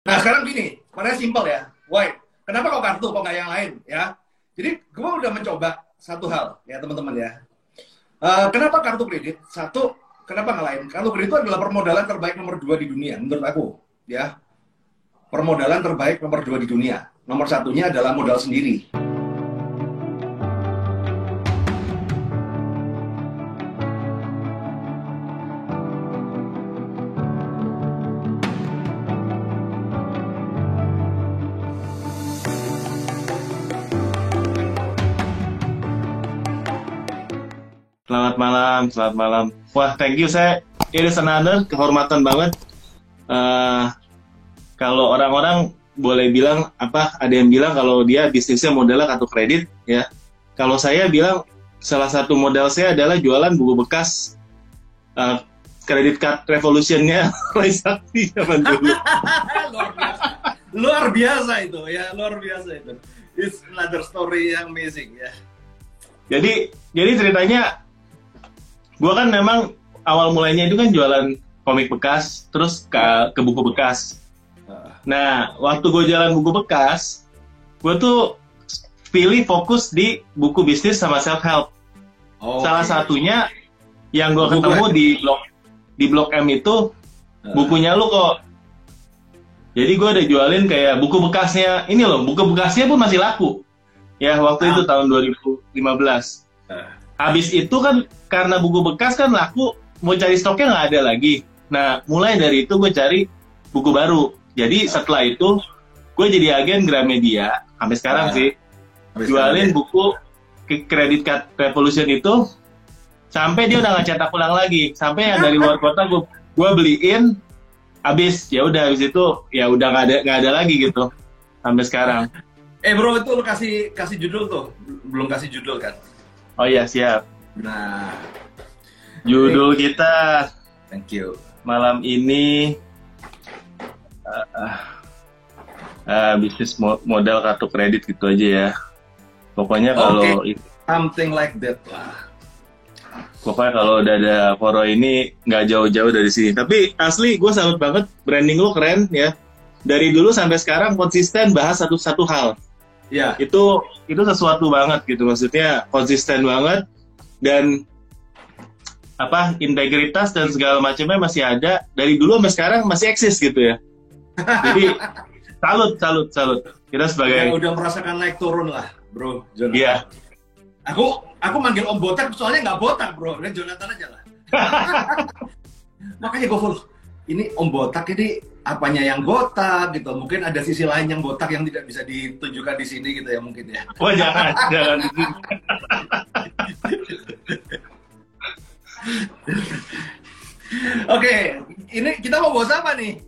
Nah sekarang gini, makanya simpel ya. Why? Kenapa kok kartu, kok nggak yang lain ya? Jadi gue udah mencoba satu hal ya teman-teman ya. Kenapa kartu kredit? Satu, kenapa nggak lain? Kartu kredit itu adalah permodalan terbaik nomor 2 di dunia menurut aku ya. Permodalan terbaik nomor 2 di dunia. Nomor satunya adalah modal sendiri. Selamat malam, selamat malam. Wah, thank you. It is an honor, kehormatan banget. Kalau orang-orang boleh bilang ada yang bilang kalau dia bisnisnya modalnya kartu kredit, ya. Kalau saya bilang salah satu modal saya adalah jualan buku bekas kredit card revolutionnya Roy Sakti zaman dulu. Luar biasa itu ya, luar biasa itu. It's another story yang amazing ya. Jadi ceritanya, gue kan memang awal mulainya itu kan jualan komik bekas, terus ke buku bekas. Nah, waktu gue jalan buku bekas, gue tuh pilih fokus di buku bisnis sama self help. Salah satunya yang gue ketemu di Blok M itu bukunya lu kok. Jadi gue udah jualin kayak buku bekasnya. Ini loh, buku bekasnya pun masih laku. Ya, waktu itu tahun 2015. Habis itu kan karena buku bekas kan laku, mau cari stoknya nggak ada lagi. Nah, mulai dari itu gue cari buku baru. Jadi setelah itu gue jadi agen Gramedia sampai sekarang sih. Jualin buku Credit Card Revolution itu sampai dia udah nggak cetak ulang lagi. Sampai yang dari luar kota gue beliin, habis itu ya udah nggak ada lagi gitu sampai sekarang. Bro, itu lu kasih judul tuh, belum kasih judul kan? Oh iya, siap. Nah, judul kita thank you malam ini bisnis modal kartu kredit gitu aja ya. Pokoknya kalau something like that lah. Pokoknya kalau udah ada Foro ini nggak jauh-jauh dari sini. Tapi asli gue salut banget, branding lu keren ya. Dari dulu sampai sekarang konsisten bahas satu hal. Ya. Itu sesuatu banget gitu, maksudnya konsisten banget dan integritas dan segala macamnya masih ada, dari dulu sampai sekarang masih eksis gitu ya. Jadi salut kita sebagai udah merasakan naik turun lah bro Jonathan. Iya. Aku manggil Om Botak soalnya nggak botak bro, dan Jonathan aja lah. Makanya gue follow ini Om Botak ini apanya yang botak gitu, mungkin ada sisi lain yang botak yang tidak bisa ditunjukkan di sini gitu ya mungkin ya. Oh jangan Oke, ini kita mau bahas apa nih?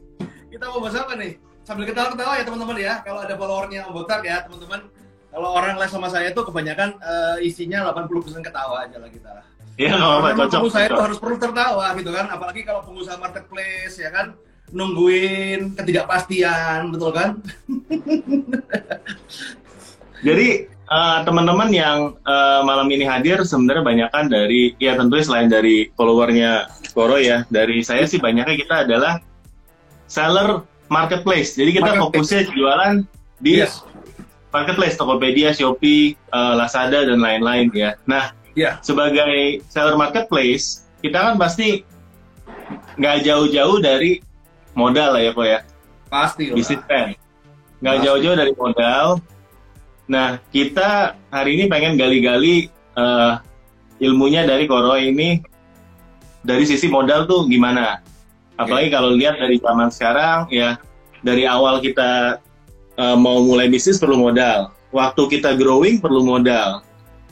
Sambil ketawa-ketawa ya teman-teman ya. Kalau ada followernya Om Botak ya teman-teman. Kalau orang les sama saya tuh kebanyakan isinya 80% ketawa aja lah kita. Iya, nggak apa-apa, cocok. Pengusaha itu harus perlu tertawa gitu kan, apalagi kalau pengusaha marketplace ya kan, nungguin ketidakpastian, betul kan? Jadi teman-teman yang malam ini hadir sebenarnya banyakan dari, ya tentunya selain dari followernya Foro ya, dari saya sih banyaknya kita adalah seller marketplace. Jadi kita fokusnya jualan di marketplace, Tokopedia, Shopee, Lazada dan lain-lain ya. Nah, sebagai seller marketplace, kita kan pasti nggak jauh-jauh dari modal lah ya kok ya. Pasti lah. Bisnis plan. Nggak jauh-jauh dari modal. Nah, kita hari ini pengen gali-gali ilmunya dari Koro ini dari sisi modal tuh gimana. Apalagi kalau lihat dari zaman sekarang ya, dari awal kita mau mulai bisnis perlu modal. Waktu kita growing perlu modal.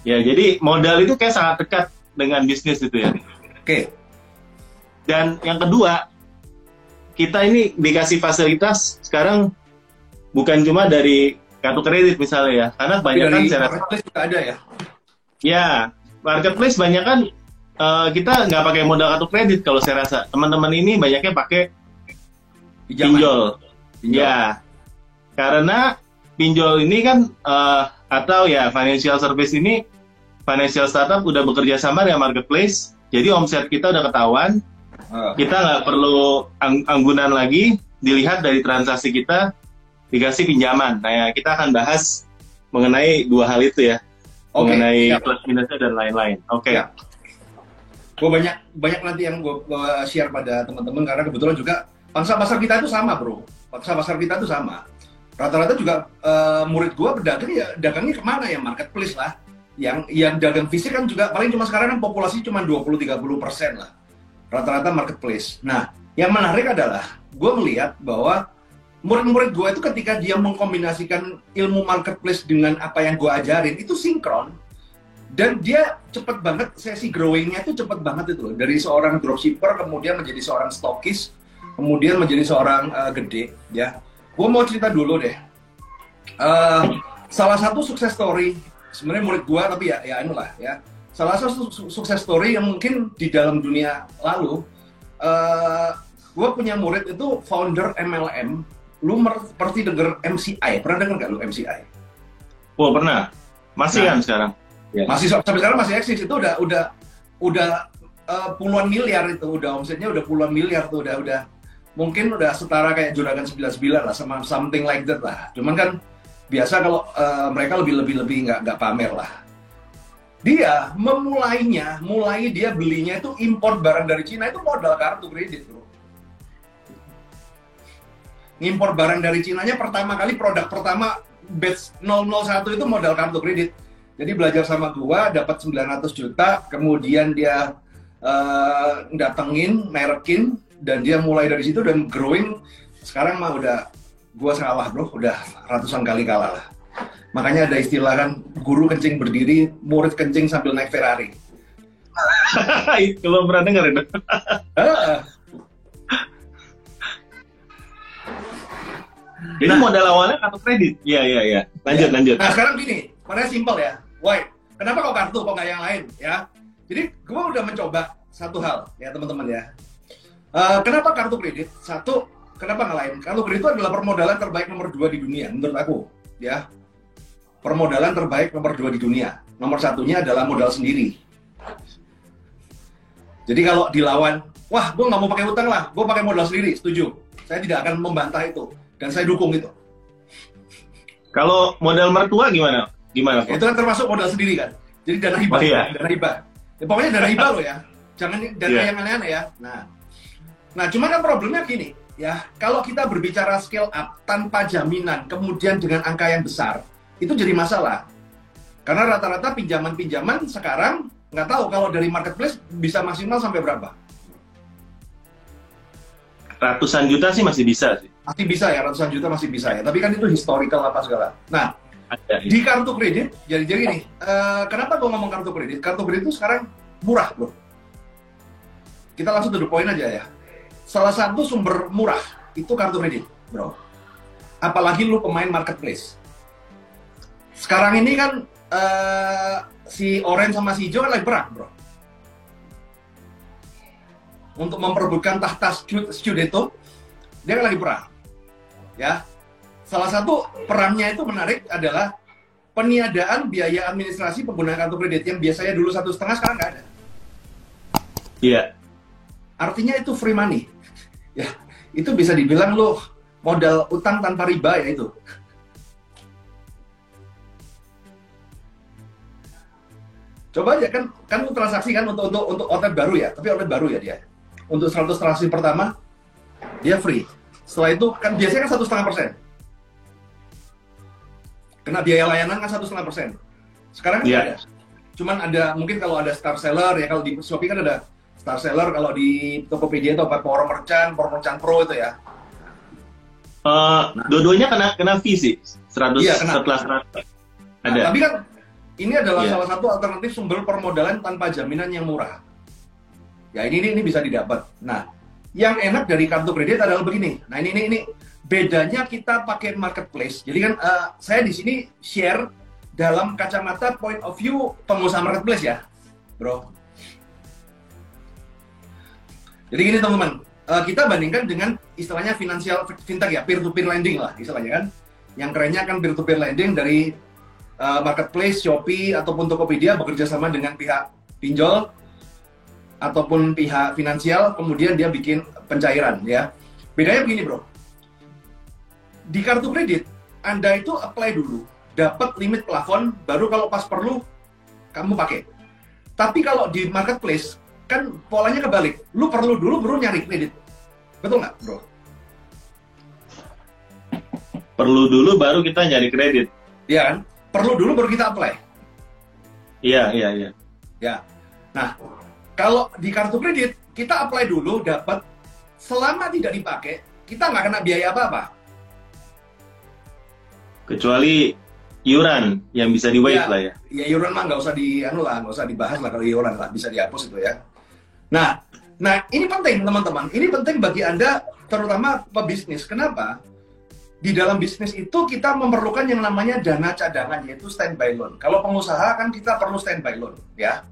Ya, jadi modal itu kayak sangat dekat dengan bisnis itu ya. Oke. Dan yang kedua, kita ini dikasih fasilitas sekarang bukan cuma dari kartu kredit misalnya ya, karena banyak kan marketplace juga ada ya. Ya, marketplace banyak kan kita nggak pakai modal kartu kredit kalau saya rasa. Teman-teman ini banyaknya pakai pinjol. Ya, karena pinjol ini kan atau ya financial service ini, financial startup udah bekerja sama dengan marketplace, jadi omset kita udah ketahuan, kita nggak perlu anggunan lagi, dilihat dari transaksi kita dikasih pinjaman. Nah, ya, kita akan bahas mengenai dua hal itu ya, mengenai plus minusnya dan lain-lain. Oke. Ya. Gue banyak nanti yang gue share pada teman-teman karena kebetulan juga pangsa pasar kita itu sama, bro. Pangsa pasar kita itu sama. Rata-rata juga murid gue berdagang ya dagangnya kemana ya, marketplace lah. Yang dagang fisik kan juga paling cuma sekarang kan populasi cuma 20-30% lah. Rata-rata marketplace. Nah, yang menarik adalah gue melihat bahwa murid-murid gue itu ketika dia mengkombinasikan ilmu marketplace dengan apa yang gue ajarin itu sinkron. Dan dia cepet banget, sesi growing-nya itu cepet banget itu. Dari seorang dropshipper kemudian menjadi seorang stokis, kemudian menjadi seorang gede ya. Gue mau cerita dulu deh. Salah satu sukses story, sebenarnya murid gue tapi ya inilah ya. Salah satu sukses story yang mungkin di dalam dunia lalu, gue punya murid itu founder MLM. Lu pernah denger MCI? Pernah denger nggak lu MCI? Oh pernah. Masih kan sekarang? Ya. Masih sampai sekarang masih eksis. Itu udah puluhan miliar itu, udah omsetnya udah puluhan miliar tuh, udah mungkin udah setara kayak Juragan 99 lah, sama something like that lah. Cuman kan biasa kalau mereka lebih nggak pamer lah. Dia mulai dia belinya itu import barang dari Cina itu modal kartu kredit, bro. Ngimpor barang dari Cinanya pertama kali, produk pertama batch 001 itu modal kartu kredit. Jadi belajar sama gua dapat 900 juta, kemudian dia datengin, merekin, dan dia mulai dari situ dan growing. Sekarang mah udah gua kalah, bro, udah ratusan kali kalah lah. Makanya ada istilah kan, guru kencing berdiri, murid kencing sambil naik Ferrari. Belum pernah denger itu. Jadi modal awalnya kartu kredit. Iya. Lanjut. Nah sekarang gini, makanya simpel ya. Why? Kenapa kok kartu, kok nggak yang lain ya? Jadi gue udah mencoba satu hal ya teman-teman ya. Kenapa kartu kredit? Satu, kenapa nggak lain? Kartu kredit itu adalah permodalan terbaik nomor 2 di dunia menurut aku ya. Permodalan terbaik nomor 2 di dunia. Nomor satunya adalah modal sendiri. Jadi kalau dilawan, wah gue nggak mau pakai utang lah, gue pakai modal sendiri, setuju. Saya tidak akan membantah itu. Dan saya dukung itu. Kalau modal mertua gimana? Itu kan termasuk modal sendiri kan. Jadi dana hibah. Oh, iya. Dana hibah. Ya, pokoknya dana hibah lo ya. Jangan dana yang aneh-aneh ya. Nah, cuma kan problemnya gini ya. Kalau kita berbicara scale up tanpa jaminan, kemudian dengan angka yang besar, itu jadi masalah. Karena rata-rata pinjaman-pinjaman sekarang nggak tahu kalau dari marketplace bisa maksimal sampai berapa. Ratusan juta sih masih bisa sih. Masih bisa ya, ratusan juta masih bisa ya. Tapi kan itu historical apa segala. Nah, di kartu kredit, jadi gini, kenapa gue ngomong kartu kredit? Kartu kredit itu sekarang murah, bro. Kita langsung to the point aja ya. Salah satu sumber murah itu kartu kredit, bro. Apalagi lu pemain marketplace. Sekarang ini kan si orange sama si hijau kan lagi perang, bro. Untuk memperebutkan tahta Scudetto, dia kan lagi perang. Ya, salah satu perangnya itu menarik adalah peniadaan biaya administrasi pengguna kartu kredit yang biasanya dulu 1,5 sekarang nggak ada. Iya. Artinya itu free money. Ya, itu bisa dibilang lo modal utang tanpa riba ya itu. Coba aja kan lu transaksi kan untuk outlet baru ya, tapi outlet baru ya dia. Untuk 100 transaksi pertama dia free. Setelah itu kan biasanya kan 1,5%. Kena biaya layanan kan 1,5%. Sekarang kan ada. Cuman ada mungkin kalau ada star seller ya, kalau di Shopee kan ada star seller, kalau di Tokopedia itu apa Power Merchant Pro itu ya. Dua-duanya kena fee sih. 100 iya, kena. Setelah 100. Ada. Tapi kan ini adalah salah satu alternatif sumber permodalan tanpa jaminan yang murah. Ya ini bisa didapat. Nah, yang enak dari kartu kredit adalah begini. Nah ini bedanya kita pakai marketplace. Jadi kan saya di sini share dalam kacamata point of view pengusaha marketplace ya, bro. Jadi gini teman-teman, kita bandingkan dengan istilahnya financial fintech ya, peer-to-peer lending lah istilahnya kan. Yang kerennya kan peer-to-peer lending dari marketplace, Shopee ataupun Tokopedia bekerja sama dengan pihak pinjol ataupun pihak finansial, kemudian dia bikin pencairan ya. Bedanya begini bro, di kartu kredit, Anda itu apply dulu, dapat limit plafon, baru kalau pas perlu, kamu pakai. Tapi kalau di marketplace, kan polanya kebalik. Lu perlu dulu, baru nyari kredit. Betul nggak, bro? Perlu dulu, baru kita nyari kredit. Iya kan? Perlu dulu, baru kita apply. Iya. Ya. Nah, kalau di kartu kredit, kita apply dulu, dapat, selama tidak dipakai, kita nggak kena biaya apa-apa. Kecuali iuran yang bisa di waive lah ya. Ya iuran mah nggak usah nggak usah dibahas lah kalau iuran lah, bisa dihapus itu ya. Nah ini penting teman-teman. Ini penting bagi Anda, terutama pebisnis. Kenapa? Di dalam bisnis itu kita memerlukan yang namanya dana cadangan, yaitu standby loan. Kalau pengusaha kan kita perlu standby loan, ya.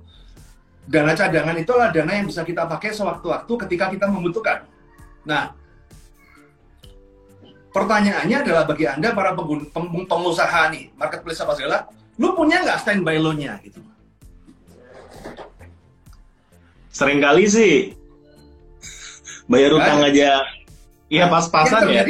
Dana cadangan itulah dana yang bisa kita pakai sewaktu-waktu ketika kita membutuhkan. Nah, pertanyaannya adalah bagi Anda para pengusaha nih, marketplace apa segala, lu punya nggak standby loan-nya gitu? Seringkali sih bayar utang aja, ya pas-pasan ya.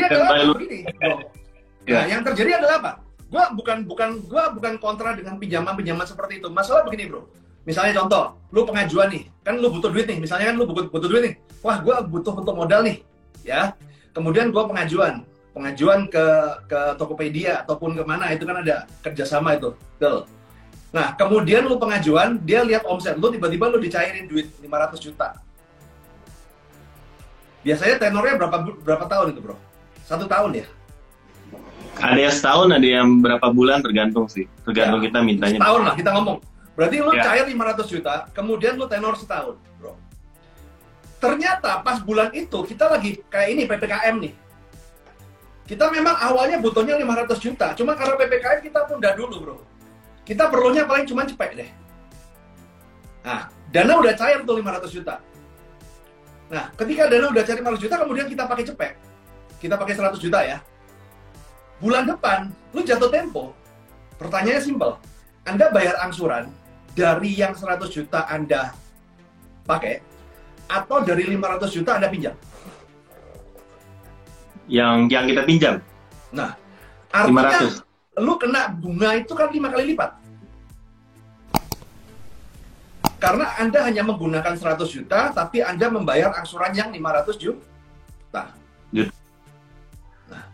Nah, yang terjadi adalah apa? Gua bukan kontra dengan pinjaman seperti itu. Masalah begini, bro. Misalnya contoh, lu pengajuan nih, kan lu butuh duit nih. Misalnya kan lu butuh duit nih. Wah, gua butuh untuk modal nih, ya. Kemudian gua pengajuan ke Tokopedia ataupun kemana, itu kan ada kerjasama itu. Betul. Nah, kemudian lu pengajuan, dia lihat omset lu, tiba-tiba lu dicairin duit 500 juta. Biasanya tenornya berapa tahun itu, bro? 1 tahun ya? Ada yang setahun, ada yang berapa bulan, tergantung sih. Tergantung ya, kita mintanya. Setahun lah kita ngomong. Berarti lu cair 500 juta, kemudian lu tenor setahun, bro. Ternyata pas bulan itu, kita lagi kayak ini, PPKM nih. Kita memang awalnya butuhnya 500 juta, cuma karena PPKM kita tunda dulu, bro. Kita perlunya paling cuma cepet deh. Nah, dana udah cair tuh 500 juta. Nah, ketika dana udah cair 500 juta, kemudian kita pakai cepet. Kita pakai 100 juta ya. Bulan depan, lu jatuh tempo. Pertanyaannya simpel. Anda bayar angsuran dari yang 100 juta Anda pakai, atau dari 500 juta Anda pinjam? Yang kita pinjam. Nah, artinya 500. Lu kena bunga itu kan 5 kali lipat. Karena Anda hanya menggunakan 100 juta, tapi Anda membayar angsuran yang 500 juta. Nah,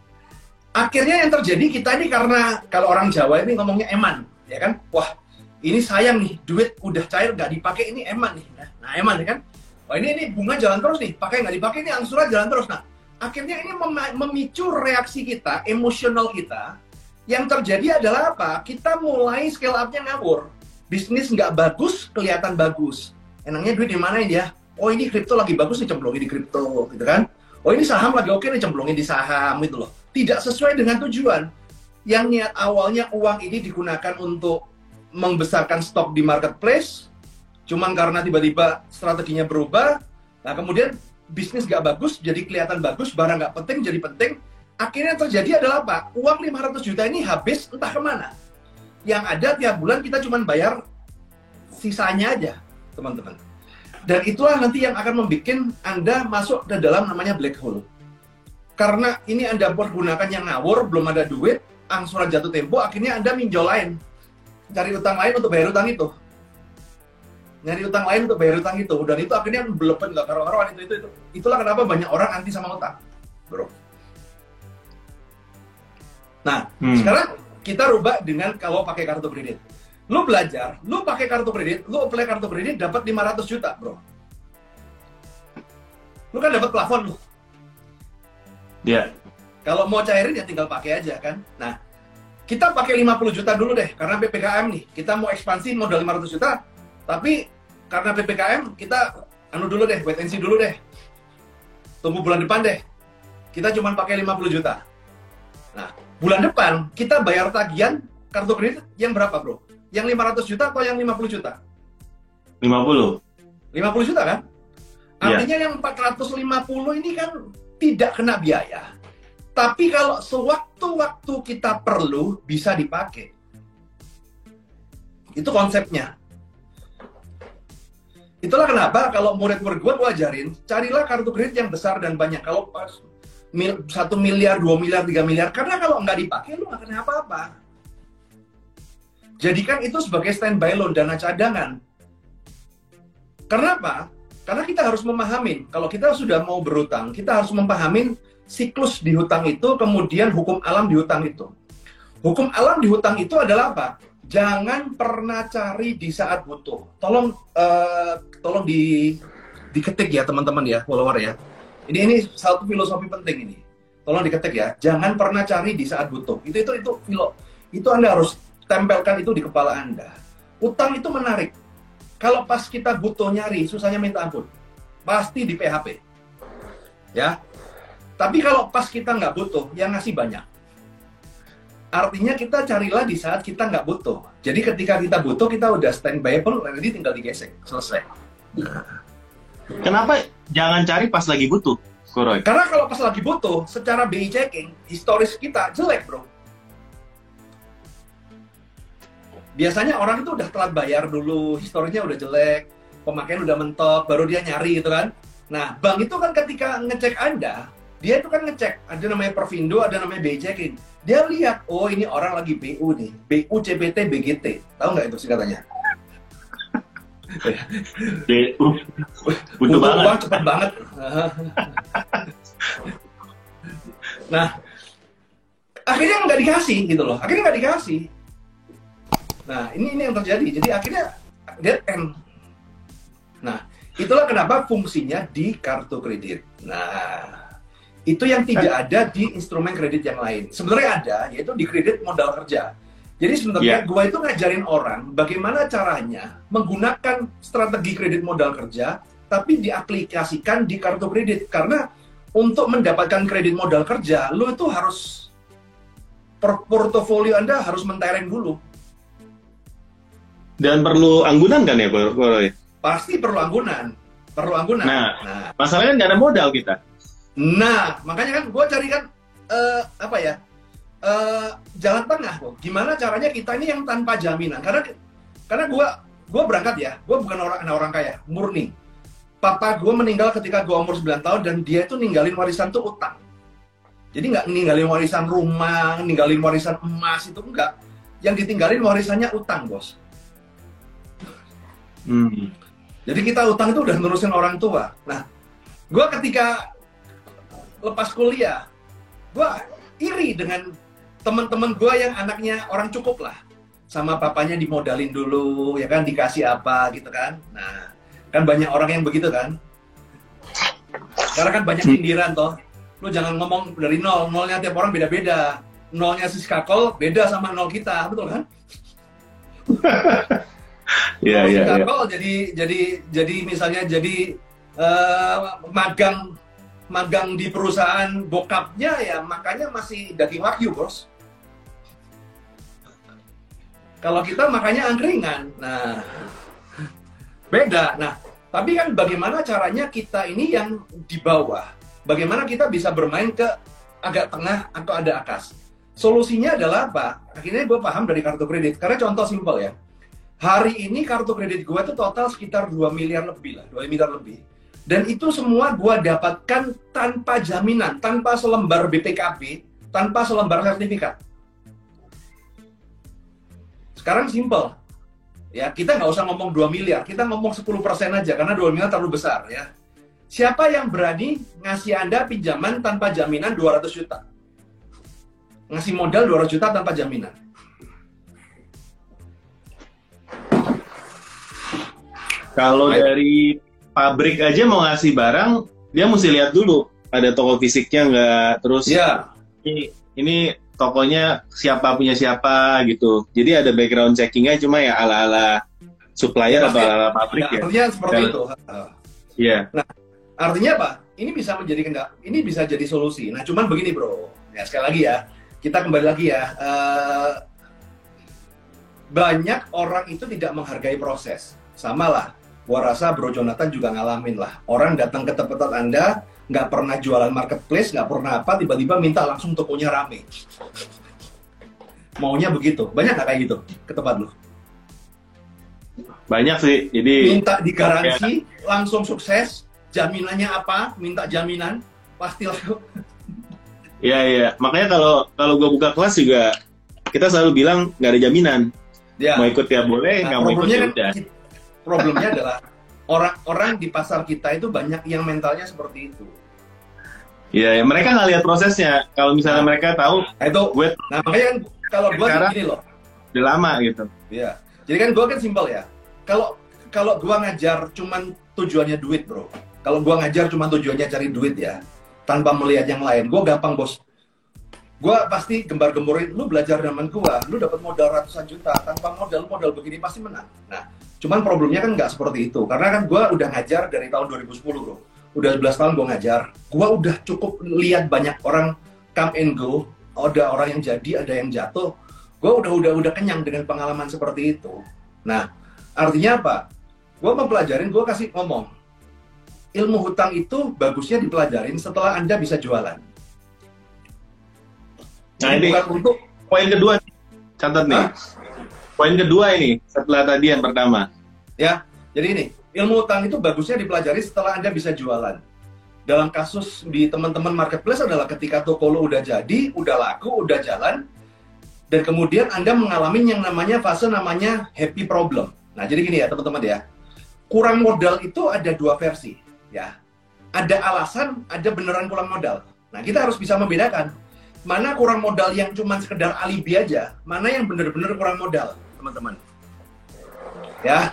akhirnya yang terjadi kita ini, karena kalau orang Jawa ini ngomongnya eman, ya kan? Wah, ini sayang nih, duit udah cair nggak dipakai, ini eman nih. Nah, eman ya kan? Wah, ini bunga jalan terus nih, pakai nggak dipakai, ini angsuran jalan terus. Nah, akhirnya ini memicu reaksi kita, emosional kita. Yang terjadi adalah apa? Kita mulai scale up-nya ngawur. Bisnis nggak bagus, kelihatan bagus. Enaknya duit di mana ya? Oh, ini kripto lagi bagus nih, cemplungin di kripto, gitu kan? Oh, ini saham lagi oke nih, cemplungin di saham, gitu loh. Tidak sesuai dengan tujuan. Yang niat awalnya uang ini digunakan untuk membesarkan stok di marketplace, cuman karena tiba-tiba strateginya berubah, nah kemudian bisnis nggak bagus, jadi kelihatan bagus, barang nggak penting, jadi penting. Akhirnya terjadi adalah apa? Uang 500 juta ini habis entah kemana. Yang ada tiap bulan kita cuma bayar sisanya aja, teman-teman. Dan itulah nanti yang akan membuat Anda masuk ke dalam namanya black hole. Karena ini Anda pergunakan yang ngawur, belum ada duit, angsuran jatuh tempo, akhirnya Anda minjol lain. Cari utang lain untuk bayar utang itu. Nyari utang lain untuk bayar utang itu. Dan itu akhirnya belepen, nggak karuan-karuan itu. Itulah kenapa banyak orang anti sama utang, bro. Nah, sekarang kita rubah dengan kalau pakai kartu kredit. Lu belajar, lu pakai kartu kredit, lu apply kartu kredit dapat 500 juta, bro. Lu kan dapat plafon lu. Iya. Kalau mau cairin ya tinggal pakai aja kan. Nah, kita pakai 50 juta dulu deh karena PPKM nih. Kita mau ekspansi modal 500 juta, tapi karena PPKM kita dulu deh, wait and see dulu deh. Tunggu bulan depan deh. Kita cuma pakai 50 juta. Nah, bulan depan kita bayar tagihan kartu kredit yang berapa, bro? Yang 500 juta atau yang 50 juta? 50. 50 juta kan? Artinya yang 450 ini kan tidak kena biaya. Tapi kalau sewaktu-waktu kita perlu, bisa dipakai. Itu konsepnya. Itulah kenapa kalau murid-murid gue ajarin, carilah kartu kredit yang besar dan banyak. Kalau 1 miliar, 2 miliar, 3 miliar. Karena kalau nggak dipakai, lu nggak kena apa-apa. Jadikan itu sebagai standby loan, dana cadangan. Kenapa? Karena kita harus memahami, kalau kita sudah mau berhutang, kita harus memahami siklus di hutang itu, kemudian hukum alam di hutang itu. Hukum alam di hutang itu adalah apa? Jangan pernah cari di saat butuh. Tolong diketik ya teman-teman ya, follower ya. Ini satu filosofi penting ini. Tolong diketik ya. Jangan pernah cari di saat butuh. Itu Anda harus tempelkan itu di kepala Anda. Utang itu menarik. Kalau pas kita butuh nyari, susahnya minta ampun. Pasti di PHP. Ya. Tapi kalau pas kita nggak butuh, yang ngasih banyak. Artinya kita carilah di saat kita nggak butuh. Jadi ketika kita butuh, kita udah standby-able, nanti tinggal digesek. Selesai. Kenapa jangan cari pas lagi butuh, Koroy? Karena kalau pas lagi butuh, secara BI checking, historis kita jelek, bro. Biasanya orang itu udah telat bayar dulu, historinya udah jelek, pemakaian udah mentok, baru dia nyari gitu kan. Nah, bank itu kan ketika ngecek Anda, dia itu kan ngecek, ada namanya Pervindo, ada namanya BI checking. Dia lihat, oh ini orang lagi BU nih, BU, CPT, BGT. Tahu nggak itu singkatannya? Butuh banget. Uang cepet banget. Nah, akhirnya nggak dikasih gitu loh. Akhirnya nggak dikasih. Nah, ini yang terjadi. Jadi akhirnya dead end. Nah, itulah kenapa fungsinya di kartu kredit. Nah, itu yang tidak ada di instrumen kredit yang lain. Sebenarnya ada, yaitu di kredit modal kerja. Jadi sebenarnya gue itu ngajarin orang bagaimana caranya menggunakan strategi kredit modal kerja, tapi diaplikasikan di kartu kredit. Karena untuk mendapatkan kredit modal kerja, lo itu harus, portofolio Anda harus mentereng dulu. Dan perlu anggunan kan ya, Koroy? Pasti perlu anggunan. Nah, masalahnya nggak ada modal kita. Nah, makanya kan gue cari kan, jalan tengah, kok. Gimana caranya kita ini yang tanpa jaminan? Karena gue berangkat ya, gue bukan orang kaya, murni. Papa gue meninggal ketika gue umur 9 tahun dan dia itu ninggalin warisan tuh utang. Jadi nggak ninggalin warisan rumah, ninggalin warisan emas itu enggak. Yang ditinggalin warisannya utang, bos. Jadi kita utang itu udah nerusin orang tua. Nah, gue ketika lepas kuliah, gue iri dengan teman-teman gue yang anaknya orang cukup lah, sama papanya dimodalin dulu, ya kan, dikasih apa gitu kan. Nah, kan banyak orang yang begitu kan. Karena kan banyak sindiran toh. Lu jangan ngomong dari nol, nolnya tiap orang beda-beda. Nolnya si Skakol beda sama nol kita, betul kan? Iya. Skakol jadi misalnya jadi magang di perusahaan bokapnya ya, makanya masih daging wagyu, bos. Kalau kita makanya angkringan. Nah, beda. Nah, tapi kan bagaimana caranya kita ini yang di bawah? Bagaimana kita bisa bermain ke agak tengah atau ada akas? Solusinya adalah apa? Akhirnya gue paham dari kartu kredit. Karena contoh simpel ya. Hari ini kartu kredit gue itu total sekitar 2 miliar lebih lah, 2 miliar lebih. Dan itu semua gue dapatkan tanpa jaminan, tanpa selembar BPKB, tanpa selembar sertifikat. Sekarang simple. Ya, kita nggak usah ngomong 2 miliar, kita ngomong 10% aja, karena 2 miliar terlalu besar ya. Siapa yang berani ngasih Anda pinjaman tanpa jaminan 200 juta? Ngasih modal 200 juta tanpa jaminan. Kalau dari pabrik aja mau ngasih barang, dia mesti lihat dulu ada toko fisiknya nggak, terus ini tokonya siapa punya siapa gitu. Jadi ada background checkingnya, cuma ya ala-ala supplier atau ala-ala pabrik ya. Artinya seperti itu. Iya. Nah, artinya apa? Ini bisa jadi solusi. Nah, cuman begini bro. Ya sekali lagi ya, kita kembali lagi ya. Banyak orang itu tidak menghargai proses. Sama lah. Gua rasa Bro Jonathan juga ngalamin lah. Orang datang ke tempat Anda, nggak pernah jualan marketplace, nggak pernah apa, tiba-tiba minta langsung tokonya rame. Maunya begitu. Banyak nggak kayak gitu ke tempat lu? Banyak sih. Jadi minta digaransi, langsung sukses. Jaminannya apa? Minta jaminan, pasti laku. Iya, iya. Makanya kalau gue buka kelas juga kita selalu bilang nggak ada jaminan. Ya. Mau ikut ya boleh, nggak mau ikut ya udah. Problemnya adalah orang-orang di pasar kita itu banyak yang mentalnya seperti itu. Iya, ya. Mereka nggak lihat prosesnya. Kalau misalnya mereka tahu, itu. Nah makanya kan kalau gue gini loh. Udah lama gitu. Iya. Jadi kan gue kan simpel ya. Kalau gue ngajar cuman tujuannya duit bro. Kalau gue ngajar cuma tujuannya cari duit ya, tanpa melihat yang lain, gue gampang bos. Gue pasti gembar-gemborin, lu belajar zaman gue, lu dapat modal ratusan juta, tanpa modal begini pasti menang. Nah, cuman problemnya kan nggak seperti itu, karena kan gue udah ngajar dari tahun 2010 bro. Udah 11 tahun gue ngajar, gue udah cukup lihat banyak orang come and go, ada orang yang jadi, ada yang jatuh. Gue udah kenyang dengan pengalaman seperti itu. Nah, artinya apa? Gue mempelajarin, gue kasih ngomong, ilmu hutang itu bagusnya dipelajarin setelah Anda bisa jualan. Nah ini untuk poin kedua, catat nih. Poin kedua ini setelah tadi yang pertama. Ya, jadi ini ilmu hutang itu bagusnya dipelajari setelah Anda bisa jualan. Dalam kasus di teman-teman marketplace adalah ketika toko lo udah jadi, udah laku, udah jalan, dan kemudian Anda mengalami yang namanya fase namanya happy problem. Nah jadi gini ya teman-teman ya, kurang modal itu ada dua versi ya. Ada alasan, ada beneran kurang modal. Nah kita harus bisa membedakan mana kurang modal yang cuma sekedar alibi aja, mana yang bener-bener kurang modal, teman-teman. Ya.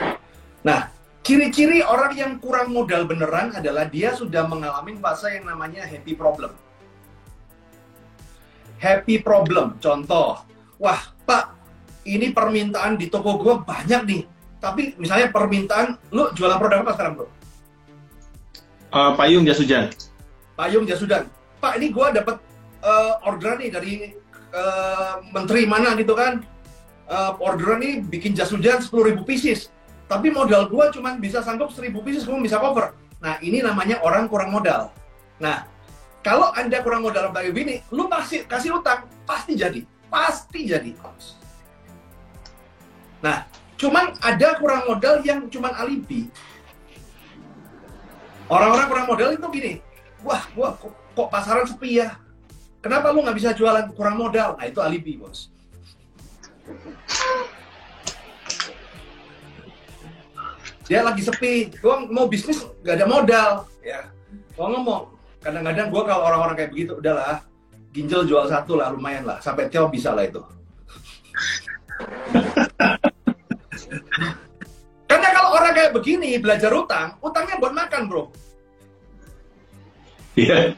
Nah, ciri-ciri orang yang kurang modal beneran adalah dia sudah mengalami fase yang namanya happy problem. Happy problem, contoh, wah Pak, ini permintaan di toko gue banyak nih, tapi misalnya permintaan, lu jualan produk apa sekarang bro? Payung jas hujan. Payung jas hujan. Pak, ini gue dapat orderan nih dari menteri mana gitu kan, orderan nih bikin jas hujan 10.000 pieces, tapi modal gua cuma bisa sanggup 1.000 pieces, gua bisa cover. Nah ini namanya orang kurang modal. Nah kalau Anda kurang modal kayak gini, lu pasti kasih utang, pasti jadi. Nah cuman ada kurang modal yang cuman alibi. Orang-orang kurang modal itu gini, wah kok pasaran sepi ya, kenapa lu nggak bisa jualan, kurang modal? Nah itu alibi bos. Dia lagi sepi, gua mau bisnis nggak ada modal, ya. Gua ngomong, kadang-kadang gua kalau orang-orang kayak begitu, udahlah, ginjal jual satu lah, lumayan lah, sampai Teo bisa lah itu. Karena kalau orang kayak begini belajar utang, utangnya buat makan bro. Iya.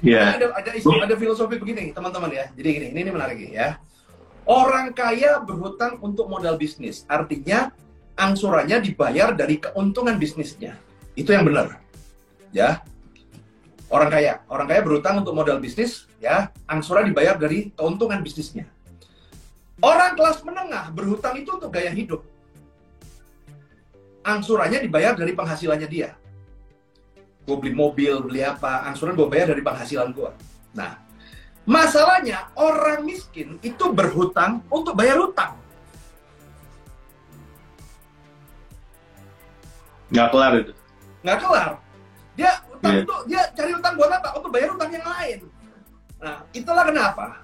Yeah. Ada filosofi begini teman-teman ya. Jadi gini, ini menarik ya. Orang kaya berhutang untuk modal bisnis. Artinya angsurannya dibayar dari keuntungan bisnisnya. Itu yang benar. Ya. Orang kaya berhutang untuk modal bisnis, ya. Angsuran dibayar dari keuntungan bisnisnya. Orang kelas menengah berhutang itu untuk gaya hidup. Angsurannya dibayar dari penghasilannya dia. Gue beli mobil, beli apa, angsuran gue bayar dari penghasilan gue. Nah, masalahnya orang miskin itu berhutang untuk bayar hutang. Nggak kelar itu. Nggak kelar. Dia utang itu, dia cari utang buat apa? Untuk bayar utang yang lain. Nah, itulah kenapa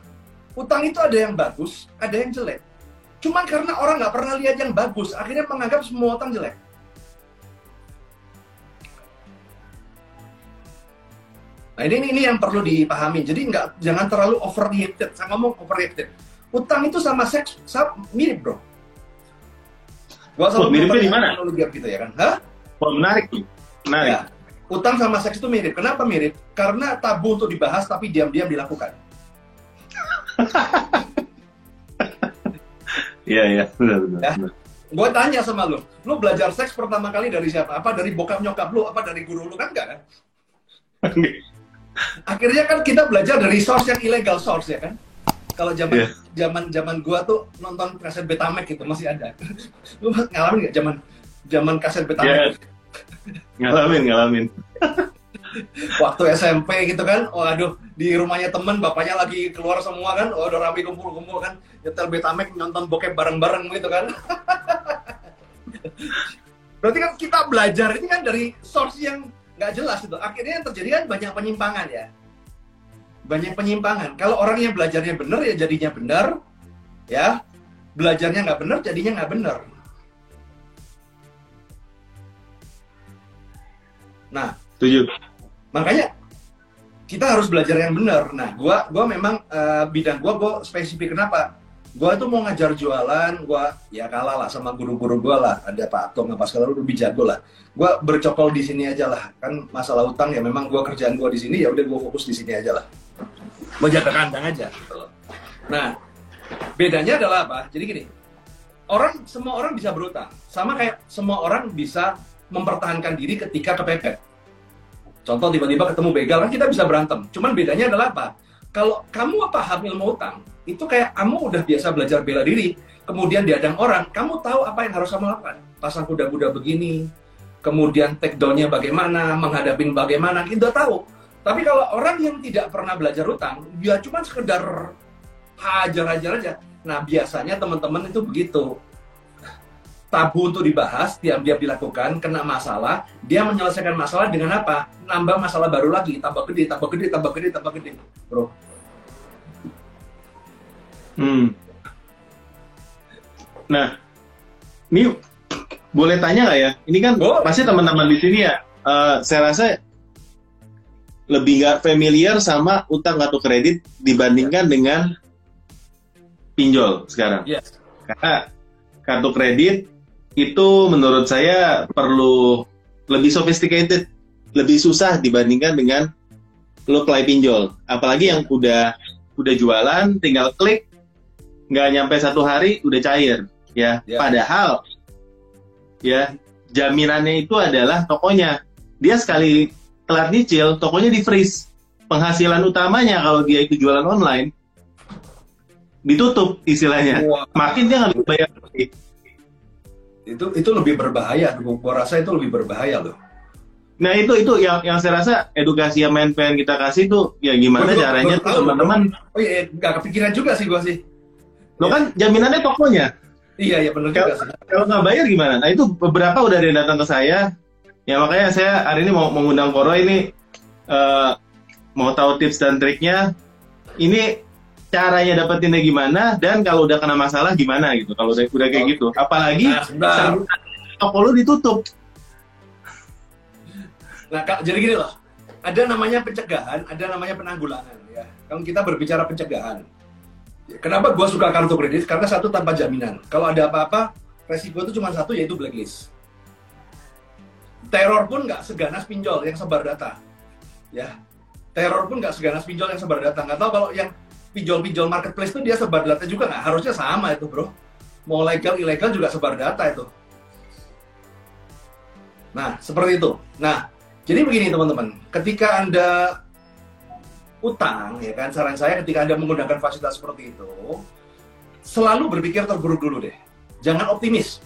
utang itu ada yang bagus, ada yang jelek. Cuman karena orang nggak pernah lihat yang bagus, akhirnya menganggap semua utang jelek. Nah ini yang perlu dipahami. Jadi jangan terlalu overreacted. Saya ngomong overreacted. Utang itu sama seks mirip bro. Gua selalu miripnya di mana? Gitu ya kan? Hah? Menarik tuh. Menarik. Ya. Utang sama seks itu mirip. Kenapa mirip? Karena tabu untuk dibahas tapi diam-diam dilakukan. Iya. Benar. Ya. Gue tanya sama lu belajar seks pertama kali dari siapa? Apa dari bokap nyokap lu? Apa dari guru lu? Kan enggak kan? Akhirnya kan kita belajar dari source yang ilegal source ya kan. Kalau zaman gua tuh nonton kaset Betamax gitu masih ada. Lu ngalamin nggak zaman kaset Betamax? Ngalamin. Waktu SMP gitu kan, oh aduh di rumahnya temen bapaknya lagi keluar semua kan, oh udah rapi kumpul kan, nyetel Betamax nonton bokep bareng-bareng gitu kan. Berarti kan kita belajar ini kan dari source yang nggak jelas itu. Akhirnya yang terjadi kan banyak penyimpangan ya. banyak penyimpangan. Kalau orang yang belajarnya benar ya jadinya benar, ya. Belajarnya nggak benar jadinya nggak benar. Nah, Setuju. makanya kita harus belajar yang benar. Nah, gua memang bidang gua spesifik. Kenapa? Gua itu mau ngajar jualan, gua ya kalah lah sama guru-guru gua lah. Ada Pak Atom, apa segala lebih jago lah. Gua bercokol di sini aja lah. Kan masalah utang ya memang gua kerjaan gua di sini, ya udah gua fokus di sini aja lah. Mau jaga kandang aja gitu loh. Nah, bedanya adalah apa? Jadi gini, semua orang bisa berutang. Sama kayak semua orang bisa mempertahankan diri ketika kepepet. Contoh tiba-tiba ketemu begal, kan kita bisa berantem. Cuman bedanya adalah apa? Kalau kamu paham ilmu utang, itu kayak kamu udah biasa belajar bela diri, kemudian dihadang orang, kamu tahu apa yang harus kamu lakukan. Pasang kuda-kuda begini, kemudian take down-nya bagaimana, menghadapin bagaimana, kita tahu. Tapi kalau orang yang tidak pernah belajar utang, dia cuma sekedar hajar-hajar aja. Nah, biasanya teman-teman itu begitu. Tabu untuk dibahas, diam-diam dilakukan, kena masalah, dia menyelesaikan masalah dengan apa? Nambah masalah baru lagi, tambah gede, tambah gede, tambah gede, tambah gede, bro. Nah, ini boleh tanya nggak ya? Ini kan pasti teman-teman di sini ya, saya rasa lebih nggak familiar sama utang kartu kredit dibandingkan dengan pinjol sekarang. Yes. Karena kartu kredit itu menurut saya perlu lebih sophisticated, lebih susah dibandingkan dengan lo apply pinjol. Apalagi yang udah jualan, tinggal klik, nggak nyampe 1 hari udah cair, ya. Padahal, ya jaminannya itu adalah tokonya. Dia sekali telat nyicil, tokonya di freeze. Penghasilan utamanya kalau dia itu jualan online ditutup istilahnya. Makin dia nggak bisa bayar lagi. Itu lebih berbahaya, gua rasa itu lebih berbahaya loh. Nah itu yang saya rasa edukasi yang pengen kita kasih tuh ya gimana caranya tuh teman-teman. Oh iya, nggak kepikiran juga sih gua sih. Lo kan jaminannya tokonya. Iya benar juga sih. Kalau nggak bayar gimana? Nah itu beberapa udah ada yang datang ke saya. Ya makanya saya hari ini mau mengundang Koro ini mau tahu tips dan triknya. Ini caranya dapetinnya gimana dan kalau udah kena masalah gimana gitu. Kalau udah kayak gitu. Apalagi toko lu ditutup. Nah, jadi gini loh. Ada namanya pencegahan, ada namanya penanggulangan ya. Kalau kita berbicara pencegahan. Kenapa gua suka kartu kredit? Karena satu, tanpa jaminan. Kalau ada apa-apa, resiko itu cuma satu, yaitu blacklist. Teror pun nggak seganas pinjol yang sebar data. Ya. Teror pun nggak seganas pinjol yang sebar data. Nggak tahu kalau yang pinjol marketplace itu dia sebar data juga nggak? Harusnya sama itu, bro. Mau legal, ilegal juga sebar data itu. Nah, seperti itu. Nah, jadi begini teman-teman. Ketika Anda utang, ya kan, saran saya ketika Anda menggunakan fasilitas seperti itu, selalu berpikir terburuk dulu deh. Jangan optimis.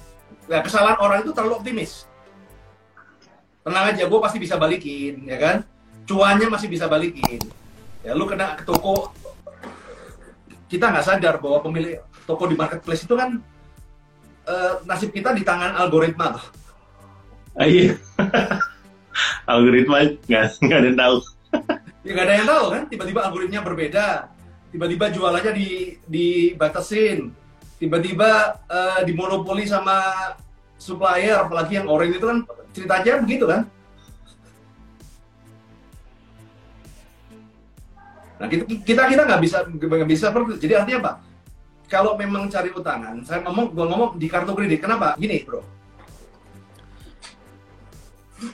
Nah, kesalahan orang itu terlalu optimis. Tenang aja, gue pasti bisa balikin, ya kan? Cuannya masih bisa balikin. Ya, lu kena ke toko, kita nggak sadar bahwa pemilik toko di marketplace itu kan nasib kita di tangan algoritma tuh. Iya. Algoritma nggak ada yang tahu. Ya nggak ada yang tahu kan, tiba-tiba algoritmanya berbeda, tiba-tiba jualannya dibatasin, tiba-tiba dimonopoli sama supplier, apalagi yang orang itu kan ceritanya begitu kan. Nah kita nggak bisa seperti. Jadi artinya apa? Kalau memang cari utangan, gua ngomong di kartu kredit. Kenapa? Gini bro,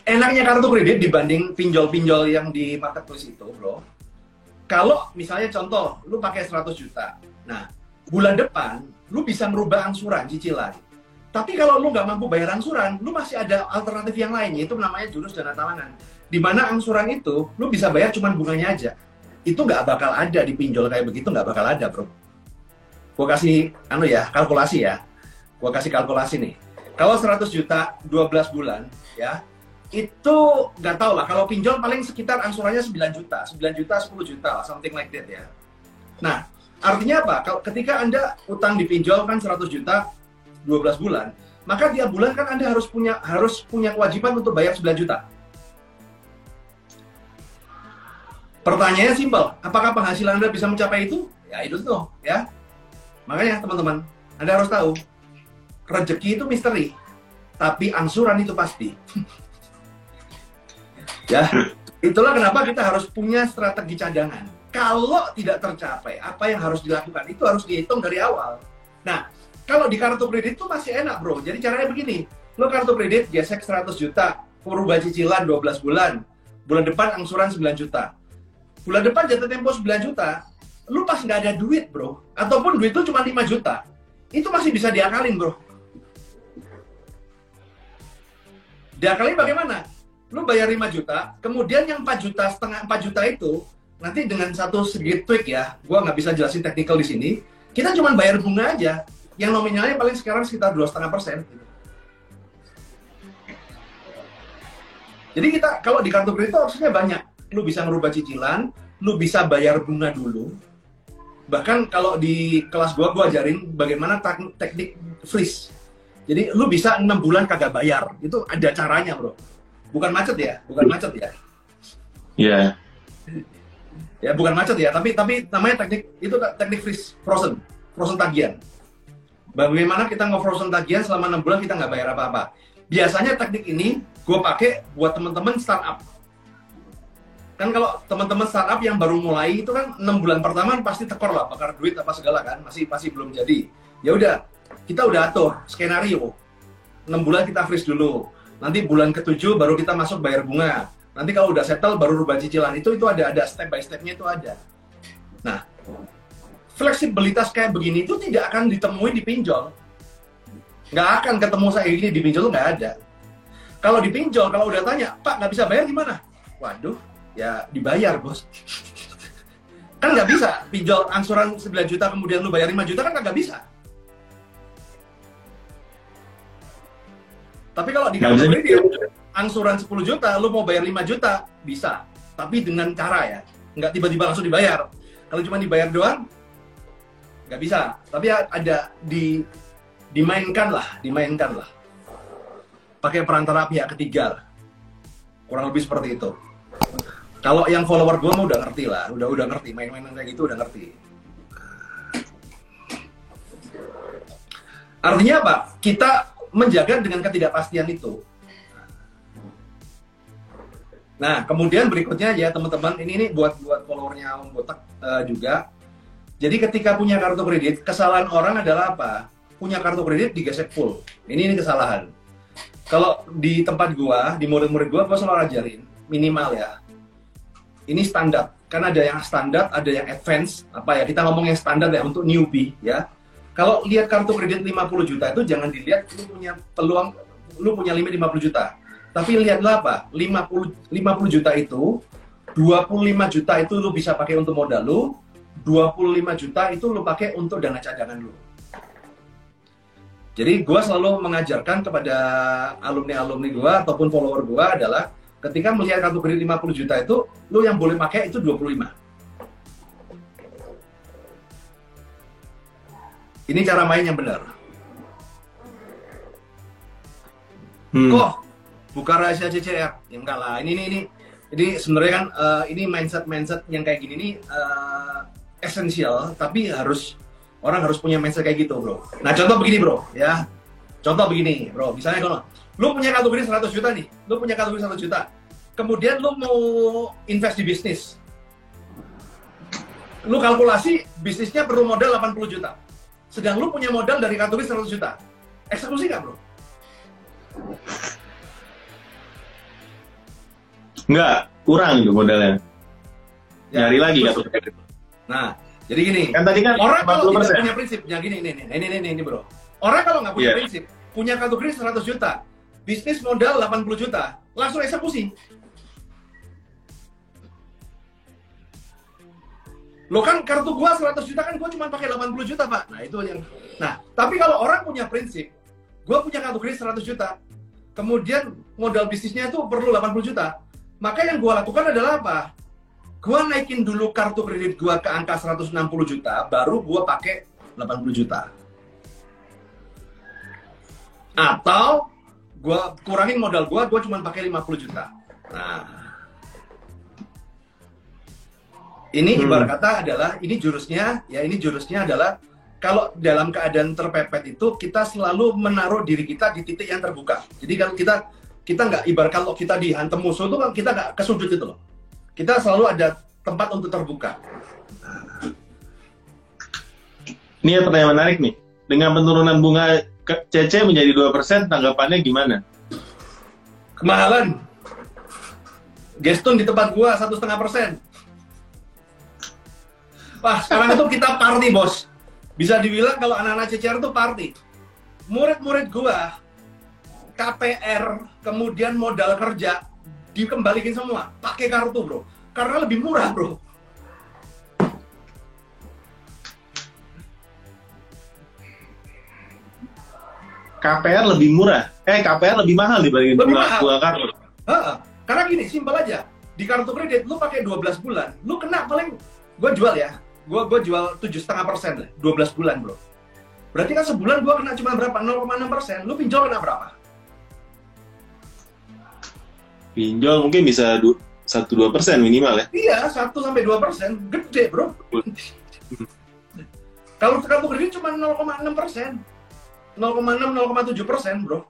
enaknya kartu kredit dibanding pinjol-pinjol yang di marketplace itu bro. Kalau misalnya contoh, lu pakai 100 juta. Nah, bulan depan, lu bisa merubah angsuran, cicilan. Tapi kalau lu nggak mampu bayar angsuran, lu masih ada alternatif yang lain, yaitu namanya jurus dana talangan. Di mana angsuran itu, lu bisa bayar cuma bunganya aja. Itu nggak bakal ada di pinjol kayak begitu, nggak bakal ada bro. Gua kasih, kalkulasi ya. Gua kasih kalkulasi nih. Kalau 100 juta, 12 bulan, ya, itu nggak tahu lah, kalau pinjol paling sekitar angsurannya 9 juta, 10 juta lah, something like that ya. Nah, artinya apa? Kalau ketika Anda utang di pinjol kan 100 juta 12 bulan, maka tiap bulan kan Anda harus punya kewajiban untuk bayar 9 juta. Pertanyaannya simpel, apakah penghasilan Anda bisa mencapai itu? Ya itu tuh, ya. Makanya teman-teman, Anda harus tahu, rezeki itu misteri, tapi angsuran itu pasti. Ya, itulah kenapa kita harus punya strategi cadangan. Kalau tidak tercapai, apa yang harus dilakukan? Itu harus dihitung dari awal. Nah, kalau di kartu kredit itu masih enak, bro. Jadi caranya begini, lo kartu kredit gesek 100 juta, merubah cicilan 12 bulan, bulan depan angsuran 9 juta. Bulan depan jatuh tempo 9 juta, lu pas nggak ada duit, bro, ataupun duit itu cuma 5 juta, itu masih bisa diakalin, bro. Diakalin bagaimana? Lu bayar 5 juta, kemudian yang 4 juta, setengah 4 juta itu, nanti dengan satu segi tweak ya, gua nggak bisa jelasin teknikal di sini, kita cuma bayar bunga aja, yang nominalnya paling sekarang sekitar 2,5%. Jadi kita, kalau di kartu kredit itu opsinya banyak. Lu bisa merubah cicilan, lu bisa bayar bunga dulu. Bahkan kalau di kelas gua ajarin bagaimana teknik freeze. Jadi lu bisa 6 bulan kagak bayar. Itu ada caranya, bro. Bukan macet ya, bukan macet ya. Iya. Ya bukan macet ya, tapi namanya teknik freeze, frozen tagihan. Bagaimana kita nge-frozen tagihan selama 6 bulan kita nggak bayar apa-apa. Biasanya teknik ini gue pakai buat teman-teman startup. Kan kalau teman-teman startup yang baru mulai itu kan 6 bulan pertama pasti tekor lah, bakar duit apa segala kan, masih belum jadi. Ya udah, kita udah atur skenario. 6 bulan kita freeze dulu. Nanti bulan ke-7 baru kita masuk bayar bunga. Nanti kalau udah settle baru rubah cicilan. Itu ada step by step-nya itu ada. Nah, fleksibilitas kayak begini itu tidak akan ditemui di pinjol. Nggak akan ketemu saya gini di pinjol, nggak ada. Kalau di pinjol, kalau udah tanya, Pak nggak bisa bayar gimana? Waduh, ya dibayar, bos. Kan nggak bisa, pinjol angsuran 9 juta kemudian lu bayar 5 juta kan nggak bisa. Tapi kalau di kartu kredit, angsuran 10 juta, lu mau bayar 5 juta, bisa. Tapi dengan cara ya, nggak tiba-tiba langsung dibayar. Kalau cuma dibayar doang, nggak bisa. Tapi ada dimainkan lah. Pakai perantara pihak ketiga lah. Kurang lebih seperti itu. Kalau yang follower gue mah udah ngerti lah, udah ngerti, main-mainan kayak gitu udah ngerti. Artinya apa? Kita menjaga dengan ketidakpastian itu. Nah, kemudian berikutnya ya teman-teman, ini buat followernya Om Botak juga. Jadi ketika punya kartu kredit, kesalahan orang adalah apa? Punya kartu kredit digesek full. Ini kesalahan. Kalau di tempat gua, di murid-murid gua selalu ajarin minimal ya. Ini standar. Kan ada yang standar, ada yang advance. Apa ya? Kita ngomong yang standar ya untuk newbie ya. Kalau lihat kartu kredit 50 juta itu jangan dilihat lu punya peluang, lu punya limit 50 juta. Tapi lihatlah apa? 50 juta itu 25 juta itu lu bisa pakai untuk modal lu, 25 juta itu lu pakai untuk dana cadangan lu. Jadi gue selalu mengajarkan kepada alumni-alumni gue ataupun follower gue adalah ketika melihat kartu kredit 50 juta itu, lu yang boleh pakai itu 25. Ini cara main yang benar. Kok buka rahasia CCR? Ya enggak lah. Ini sebenarnya kan ini mindset yang kayak gini nih esensial, tapi orang harus punya mindset kayak gitu, bro. Nah, contoh begini, bro, ya. Contoh begini, bro. Misalnya kalau lu punya kartu kredit 100 juta nih, lu punya kartu kredit 100 juta. Kemudian lu mau invest di bisnis. Lu kalkulasi bisnisnya perlu modal 80 juta. Sedang lu punya modal dari kartu kredit 100 juta. Eksekusi nggak, bro? Nggak, kurang itu modalnya. Ya, nyari lagi kartu kredit. Nah, jadi gini. Kan tadi kan orang kalau 40%. tidak punya prinsip, ya gini, ini bro. Orang kalau nggak punya prinsip, punya kartu kredit 100 juta, bisnis modal 80 juta, langsung eksekusi. Lo kan kartu gua 100 juta kan gua cuma pakai 80 juta, Pak. Nah, itu yang. Nah, tapi kalau orang punya prinsip, gua punya kartu kredit 100 juta, kemudian modal bisnisnya itu perlu 80 juta. Maka yang gua lakukan adalah apa? Gua naikin dulu kartu kredit gua ke angka 160 juta, baru gua pakai 80 juta. Atau gua kurangin modal gua cuma pakai 50 juta. Nah, Ini ibarat kata adalah, ini jurusnya adalah kalau dalam keadaan terpepet itu kita selalu menaruh diri kita di titik yang terbuka. Jadi kalau kita nggak, ibarat kalau kita dihantam musuh itu kan kita nggak ke sudut itu loh. Kita selalu ada tempat untuk terbuka. Ini pertanyaan menarik nih. Dengan penurunan bunga CC menjadi 2%, tanggapannya gimana? Kemahalan. Gestun di tempat gua 1,5%. Wah, sekarang itu kita party, bos. Bisa dibilang kalau anak-anak CCR itu party. Murid-murid gua, KPR, kemudian modal kerja, dikembalikan semua. Pakai kartu, bro. Karena lebih murah, bro. KPR lebih murah. KPR lebih mahal dibandingin bunga kartu. Karena gini, simpel aja. Di kartu kredit, lu pakai 12 bulan. Lu kena paling, gua jual ya. Gue jual 7,5% lah, 12 bulan bro. Berarti kan sebulan gue kena cuma berapa? 0,6%. Lu pinjol kena berapa? Pinjol mungkin bisa 1-2% minimal ya? Iya, 1-2%. Gede bro. Kalau kartu kredit cuma 0,6%. 0,6-0,7% bro.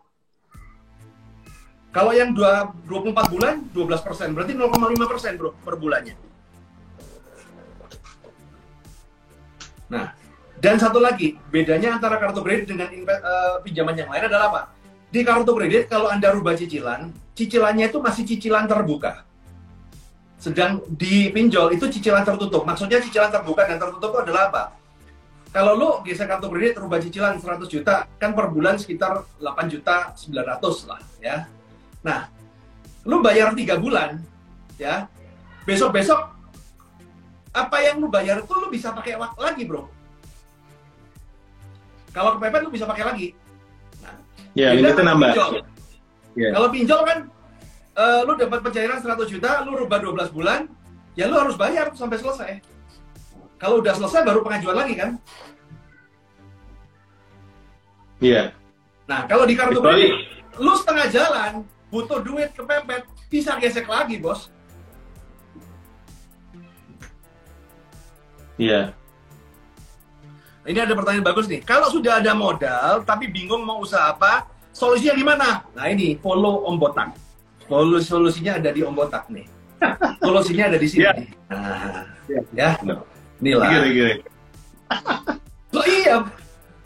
Kalau yang 24 bulan, 12%. Berarti 0,5% bro per bulannya. Nah, dan satu lagi, bedanya antara kartu kredit dengan pinjaman yang lain adalah apa? Di kartu kredit, kalau Anda rubah cicilan, cicilannya itu masih cicilan terbuka. Sedang di pinjol, itu cicilan tertutup. Maksudnya cicilan terbuka dan tertutup itu adalah apa? Kalau lu geser kartu kredit, rubah cicilan 100 juta, kan per bulan sekitar 8.900.000 lah, ya. Nah, lu bayar 3 bulan, ya, besok-besok, apa yang lu bayar itu lu bisa pakai lagi, bro. Kalau kepepet lu bisa pakai lagi. Nah, ya, limitnya nambah. Yeah. Kalau pinjol kan, lu dapat pencairan 100 juta, lu rubah 12 bulan, ya lu harus bayar sampai selesai. Kalau udah selesai baru pengajuan lagi kan? Iya. Yeah. Nah, kalau di kartu kredit, lu setengah jalan, butuh duit kepepet, bisa gesek lagi, bos. Iya. Ini ada pertanyaan bagus nih. Kalau sudah ada modal, tapi bingung mau usaha apa, solusinya gimana? Nah ini, follow Om Botak. Solusinya ada di Om Botak nih. Solusinya ada di sini. Yeah. Nah, ya. Inilah. Gini. So iya,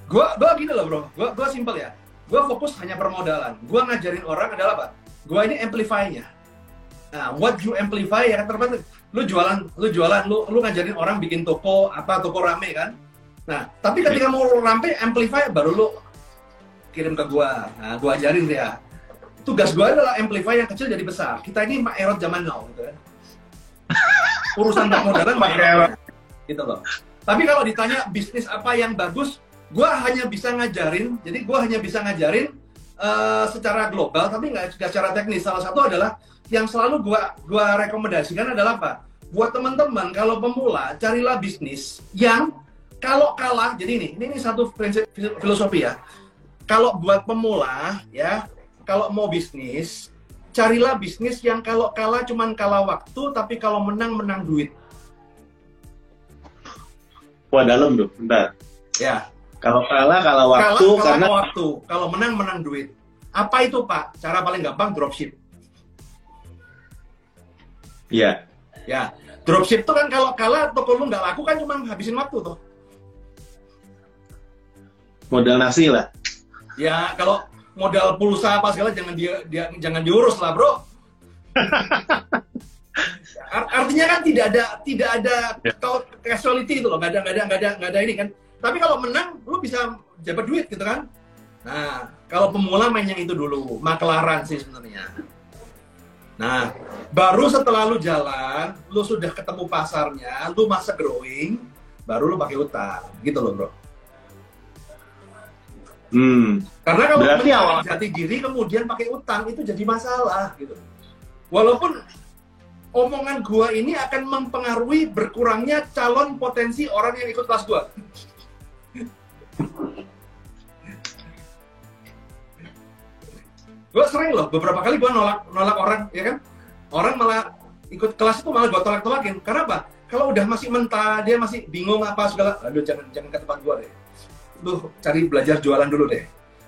gua gini loh bro. Gua simpel ya. Gua fokus hanya permodalan. Gua ngajarin orang adalah apa? Gua ini amplify-nya. Nah, what you amplify ya kan terpenting. Lu jualan, lu ngajarin orang bikin toko rame kan. Nah, tapi ketika mau rame amplify baru lu kirim ke gua. Nah, gua ajarin dia. Tugas gua adalah amplify yang kecil jadi besar. Kita ini Mak Erot zaman now gitu kan. Urusan permodalan Mak Erot gitu loh. Tapi kalau ditanya bisnis apa yang bagus, gua hanya bisa ngajarin. Jadi gua hanya bisa ngajarin secara global tapi nggak secara teknis. Salah satu adalah yang selalu gua rekomendasikan adalah apa? Buat teman-teman kalau pemula carilah bisnis yang kalau kalah, jadi ini satu prinsip filosofi ya. Kalau buat pemula ya, kalau mau bisnis, carilah bisnis yang kalau kalah cuman kalah waktu, tapi kalau menang duit. Wah dalam tuh, bentar. Ya. Kalau kalah waktu, karena waktu, kalau menang duit. Apa itu Pak? Cara paling gampang dropship. Iya. Ya, dropship tuh kan kalau kalah toko lu nggak laku kan cuma habisin waktu tuh. Modal nasi lah. Ya, kalau modal pulsa apa segala jangan diurus lah, Bro. Artinya kan tidak ada casualty itu loh, nggak ada ini kan. Tapi kalau menang lu bisa dapat duit gitu kan. Nah, kalau pemula main yang itu dulu, makelaran sih sebenarnya. Nah, baru setelah lu jalan, lu sudah ketemu pasarnya, lu masa growing, baru lu pakai utang, gitu loh bro. Karena kalau mencari jati diri kemudian pakai utang itu jadi masalah, gitu. Walaupun omongan gua ini akan mempengaruhi berkurangnya calon potensi orang yang ikut kelas gua. Gue sering loh, beberapa kali gue nolak orang, ya kan? Orang malah ikut kelas itu malah gue tolak-tolakin. Karena apa? kalau udah masih mentah, dia masih bingung apa segala, aduh jangan ke tempat gua deh. Lu cari belajar jualan dulu deh.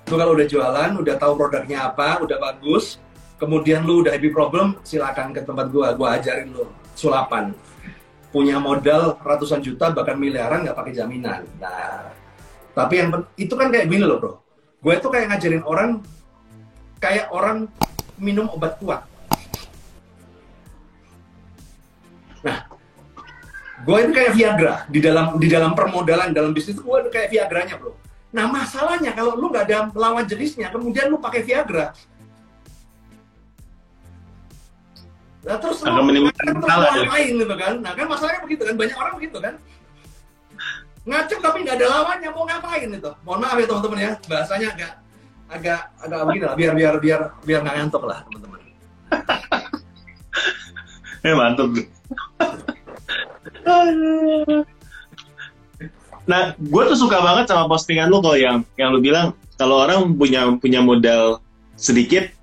Lu kalau udah jualan, udah tahu produknya apa, udah bagus, kemudian lu udah happy problem, silakan ke tempat gua ajarin lu sulapan. Punya modal ratusan juta bahkan miliaran nggak pakai jaminan. Nah, tapi itu kan kayak gini loh bro. Gue itu kayak ngajarin orang kayak orang minum obat kuat. Nah, gue itu kayak Viagra di dalam permodalan dalam bisnis gue itu kayak Viagranya bro. Nah masalahnya kalau lu nggak ada lawan jenisnya, kemudian lu pakai Viagra, nah terus lu menimbulkan masalah lain gitu kan. Nah kan masalahnya begitu kan, banyak orang begitu kan. Ngacung tapi nggak ada lawannya, mau ngapain itu? Mohon maaf ya teman-teman ya, bahasanya agak begini lah, biar nggak ngantuk lah teman-teman. Mantap. Nah, gue tuh suka banget sama postingan lu kalau yang lu bilang kalau orang punya modal sedikit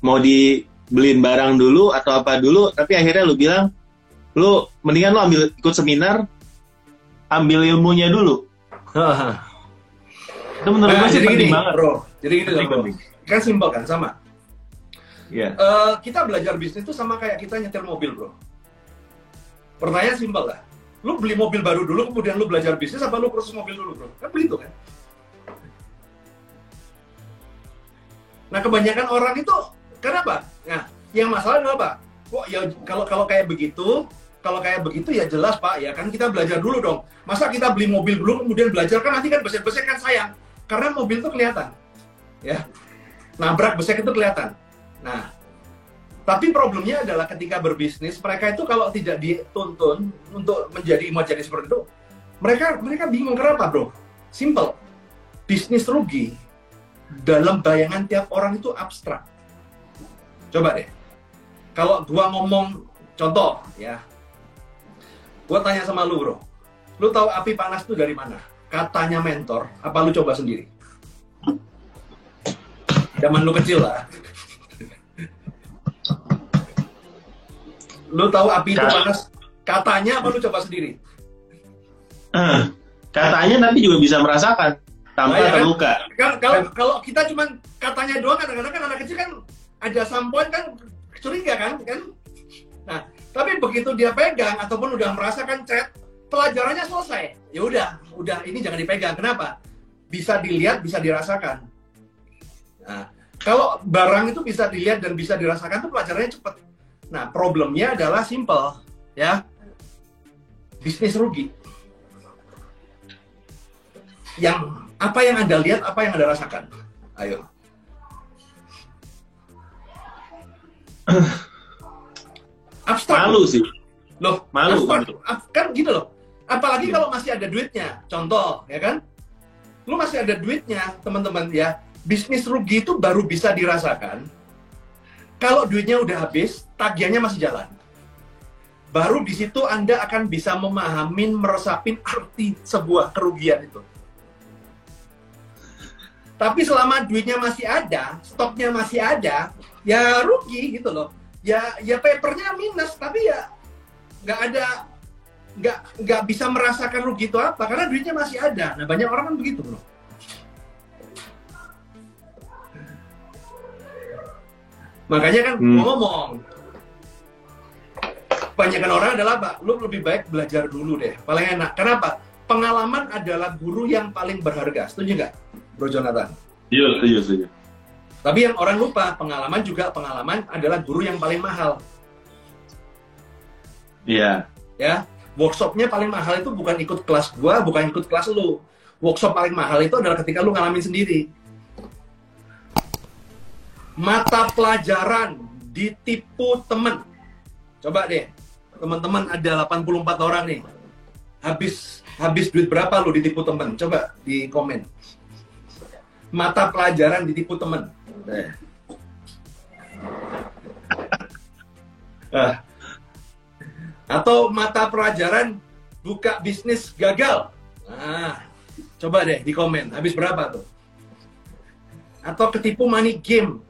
mau dibeliin barang dulu atau apa dulu, tapi akhirnya lu bilang lu mendingan lu ikut seminar, ambil ilmunya dulu. Itu menurut gue sih penting banget, bro. Jadi gini loh, bro. Kan simpel kan, sama. Iya. Kita belajar bisnis itu sama kayak kita nyetir mobil, bro. Pertanyaan simpel lah. Lu beli mobil baru dulu, kemudian lu belajar bisnis, apa lu proses mobil dulu, bro? Kan begitu kan? Nah, kebanyakan orang itu, kenapa? Nah, yang masalah adalah apa? Kok ya kalau kayak begitu ya jelas, Pak, ya kan kita belajar dulu dong. Masa kita beli mobil dulu, kemudian belajar, kan nanti kan besek-besek kan sayang. Karena mobil itu kelihatan. Ya. Nabrak besek itu kelihatan. Nah, tapi problemnya adalah ketika berbisnis, mereka itu kalau tidak dituntun untuk mau jadi seperti itu, mereka bingung kenapa, bro. Simple. Bisnis rugi dalam bayangan tiap orang itu abstrak. Coba deh. Kalau gua ngomong contoh ya. Gua tanya sama lu, bro. Lu tahu api panas itu dari mana? Katanya mentor, apa lu coba sendiri? Zaman lu kecil lah. Lu tahu api itu panas, katanya apa lu coba sendiri? Katanya nanti juga bisa merasakan tanpa terluka. Kalau kita cuma katanya doang, kadang-kadang kan anak kecil kan ada sampoan kan curiga kan? Nah, tapi begitu dia pegang ataupun udah merasakan pelajarannya selesai. Ya udah ini jangan dipegang. Kenapa? Bisa dilihat, bisa dirasakan. Nah, kalau barang itu bisa dilihat dan bisa dirasakan tuh pelajarannya cepat. Nah, problemnya adalah simple, ya. Bisnis rugi. Apa yang Anda lihat, apa yang Anda rasakan? Ayo. Abstrak. Malu sih. Loh, malu. Kan gitu loh. Apalagi kalau masih ada duitnya. Contoh, ya kan? Lu masih ada duitnya, teman-teman, ya. Bisnis rugi itu baru bisa dirasakan kalau duitnya udah habis, tagihannya masih jalan. Baru di situ Anda akan bisa memahami, meresapin arti sebuah kerugian itu. Tapi selama duitnya masih ada, stoknya masih ada, ya rugi gitu loh. Ya papernya minus, tapi ya nggak bisa merasakan rugi itu apa, karena duitnya masih ada. Nah, banyak orang kan begitu, bro. Makanya kan ngomong, kebanyakan orang adalah apa? Lu lebih baik belajar dulu deh, paling enak. Kenapa? Pengalaman adalah guru yang paling berharga. Setuju nggak, Bro Jonathan? Iya, setuju. Tapi yang orang lupa, pengalaman adalah guru yang paling mahal. Iya. Ya, workshopnya paling mahal itu bukan ikut kelas gua, bukan ikut kelas lu. Workshop paling mahal itu adalah ketika lu ngalamin sendiri. Mata pelajaran ditipu temen. Coba deh, teman-teman ada 84 orang nih. Habis duit berapa lu ditipu temen? Coba di komen. Mata pelajaran ditipu temen. Atau mata pelajaran buka bisnis gagal. Nah, coba deh di komen. Habis berapa tuh? Atau ketipu money game.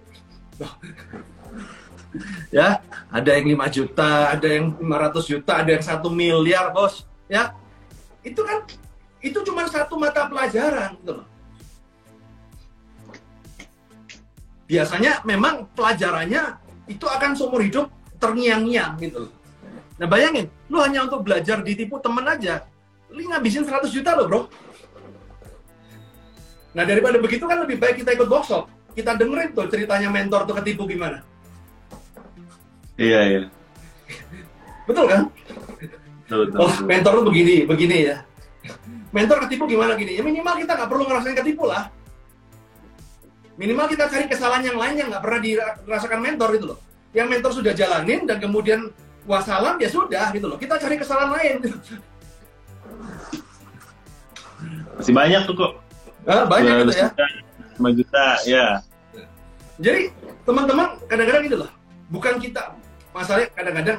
Ya, ada yang 5 juta, ada yang 500 juta, ada yang 1 miliar, bos. Ya, itu kan, itu cuma satu mata pelajaran, gitu loh. Biasanya memang pelajarannya itu akan seumur hidup terngiang-ngiang, gitu loh. Nah, bayangin, lu hanya untuk belajar ditipu temen aja, lu ngabisin 100 juta loh, bro. Nah, daripada begitu kan lebih baik kita ikut workshop. Kita dengerin tuh ceritanya mentor tuh ketipu gimana. Iya, iya. Betul kan? Betul. Oh, mentor tuh begini ya. Mentor ketipu gimana gini? Ya minimal kita nggak perlu ngerasain ketipu lah. Minimal kita cari kesalahan yang lain yang nggak pernah dirasakan mentor gitu loh. Yang mentor sudah jalanin dan kemudian wassalam, ya sudah gitu loh. Kita cari kesalahan lain. Masih banyak tuh kok. Banyak gitu ya. 5 juta, ya. Jadi teman-teman kadang-kadang gitu loh. Bukan kita, masalahnya kadang-kadang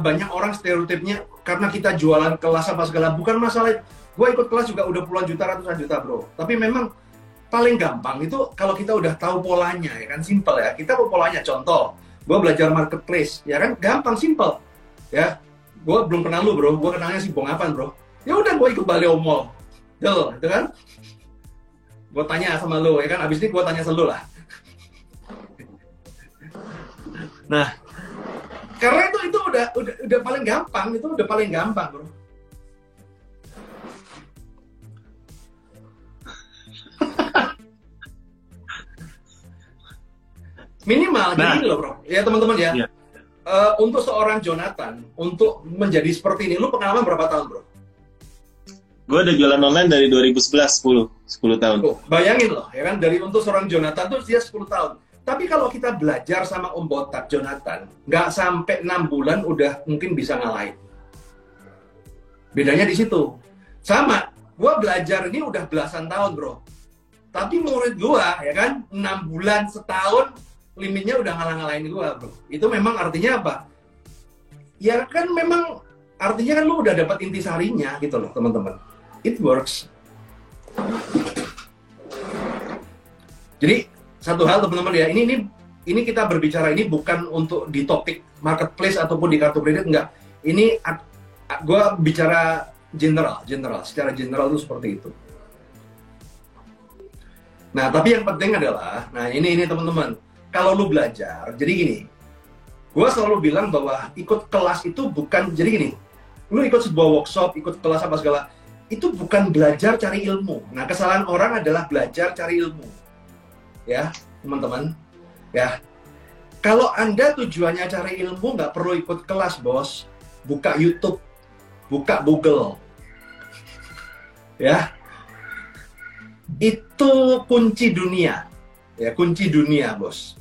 banyak orang stereotipnya karena kita jualan kelas apa segala. Bukan masalah, gue ikut kelas juga udah puluhan juta, ratusan juta bro. Tapi memang paling gampang itu kalau kita udah tahu polanya, ya kan, simple ya. Kita tahu polanya, contoh, gue belajar marketplace, ya kan, gampang, simple. Ya, gue belum kenal lu bro, gue kenalnya si Bong Apan bro. Ya udah gue ikut Baleo Mall, itu kan. Gue tanya sama lu, ya kan, abis ini gue tanya sama lu lah. Nah, karena itu udah paling gampang, itu udah paling gampang bro. Minimal, jadi loh bro, ya teman-teman ya. Yeah. Untuk seorang Jonathan, untuk menjadi seperti ini, lu pengalaman berapa tahun bro? Gue udah jualan online dari 2011, 10 tahun. Tuh, bayangin loh, ya kan, dari untuk seorang Jonathan tuh dia 10 tahun. Tapi kalau kita belajar sama Om Botak Jonathan, nggak sampai 6 bulan udah mungkin bisa ngalahin. Bedanya di situ. Sama, gue belajar ini udah belasan tahun bro. Tapi murid gue, ya kan, 6 bulan, setahun, limitnya udah ngalah-ngalahin gue bro. Itu memang artinya apa? Ya kan memang artinya kan lu udah dapat intisarinya gitu loh teman-teman. It works. Jadi satu hal teman-teman ya, ini kita berbicara ini bukan untuk di topik marketplace ataupun di kartu kredit, enggak. Ini gue bicara general, secara general itu seperti itu. Nah, tapi yang penting adalah, nah ini teman-teman, kalau lu belajar, jadi gini, gue selalu bilang bahwa ikut kelas itu bukan, jadi gini, lu ikut sebuah workshop, ikut kelas apa segala, itu bukan belajar cari ilmu. Nah, kesalahan orang adalah belajar cari ilmu. Ya, teman-teman. Ya, kalau Anda tujuannya cari ilmu, nggak perlu ikut kelas, bos. Buka YouTube, buka Google. Ya, itu kunci dunia. Ya, kunci dunia, bos.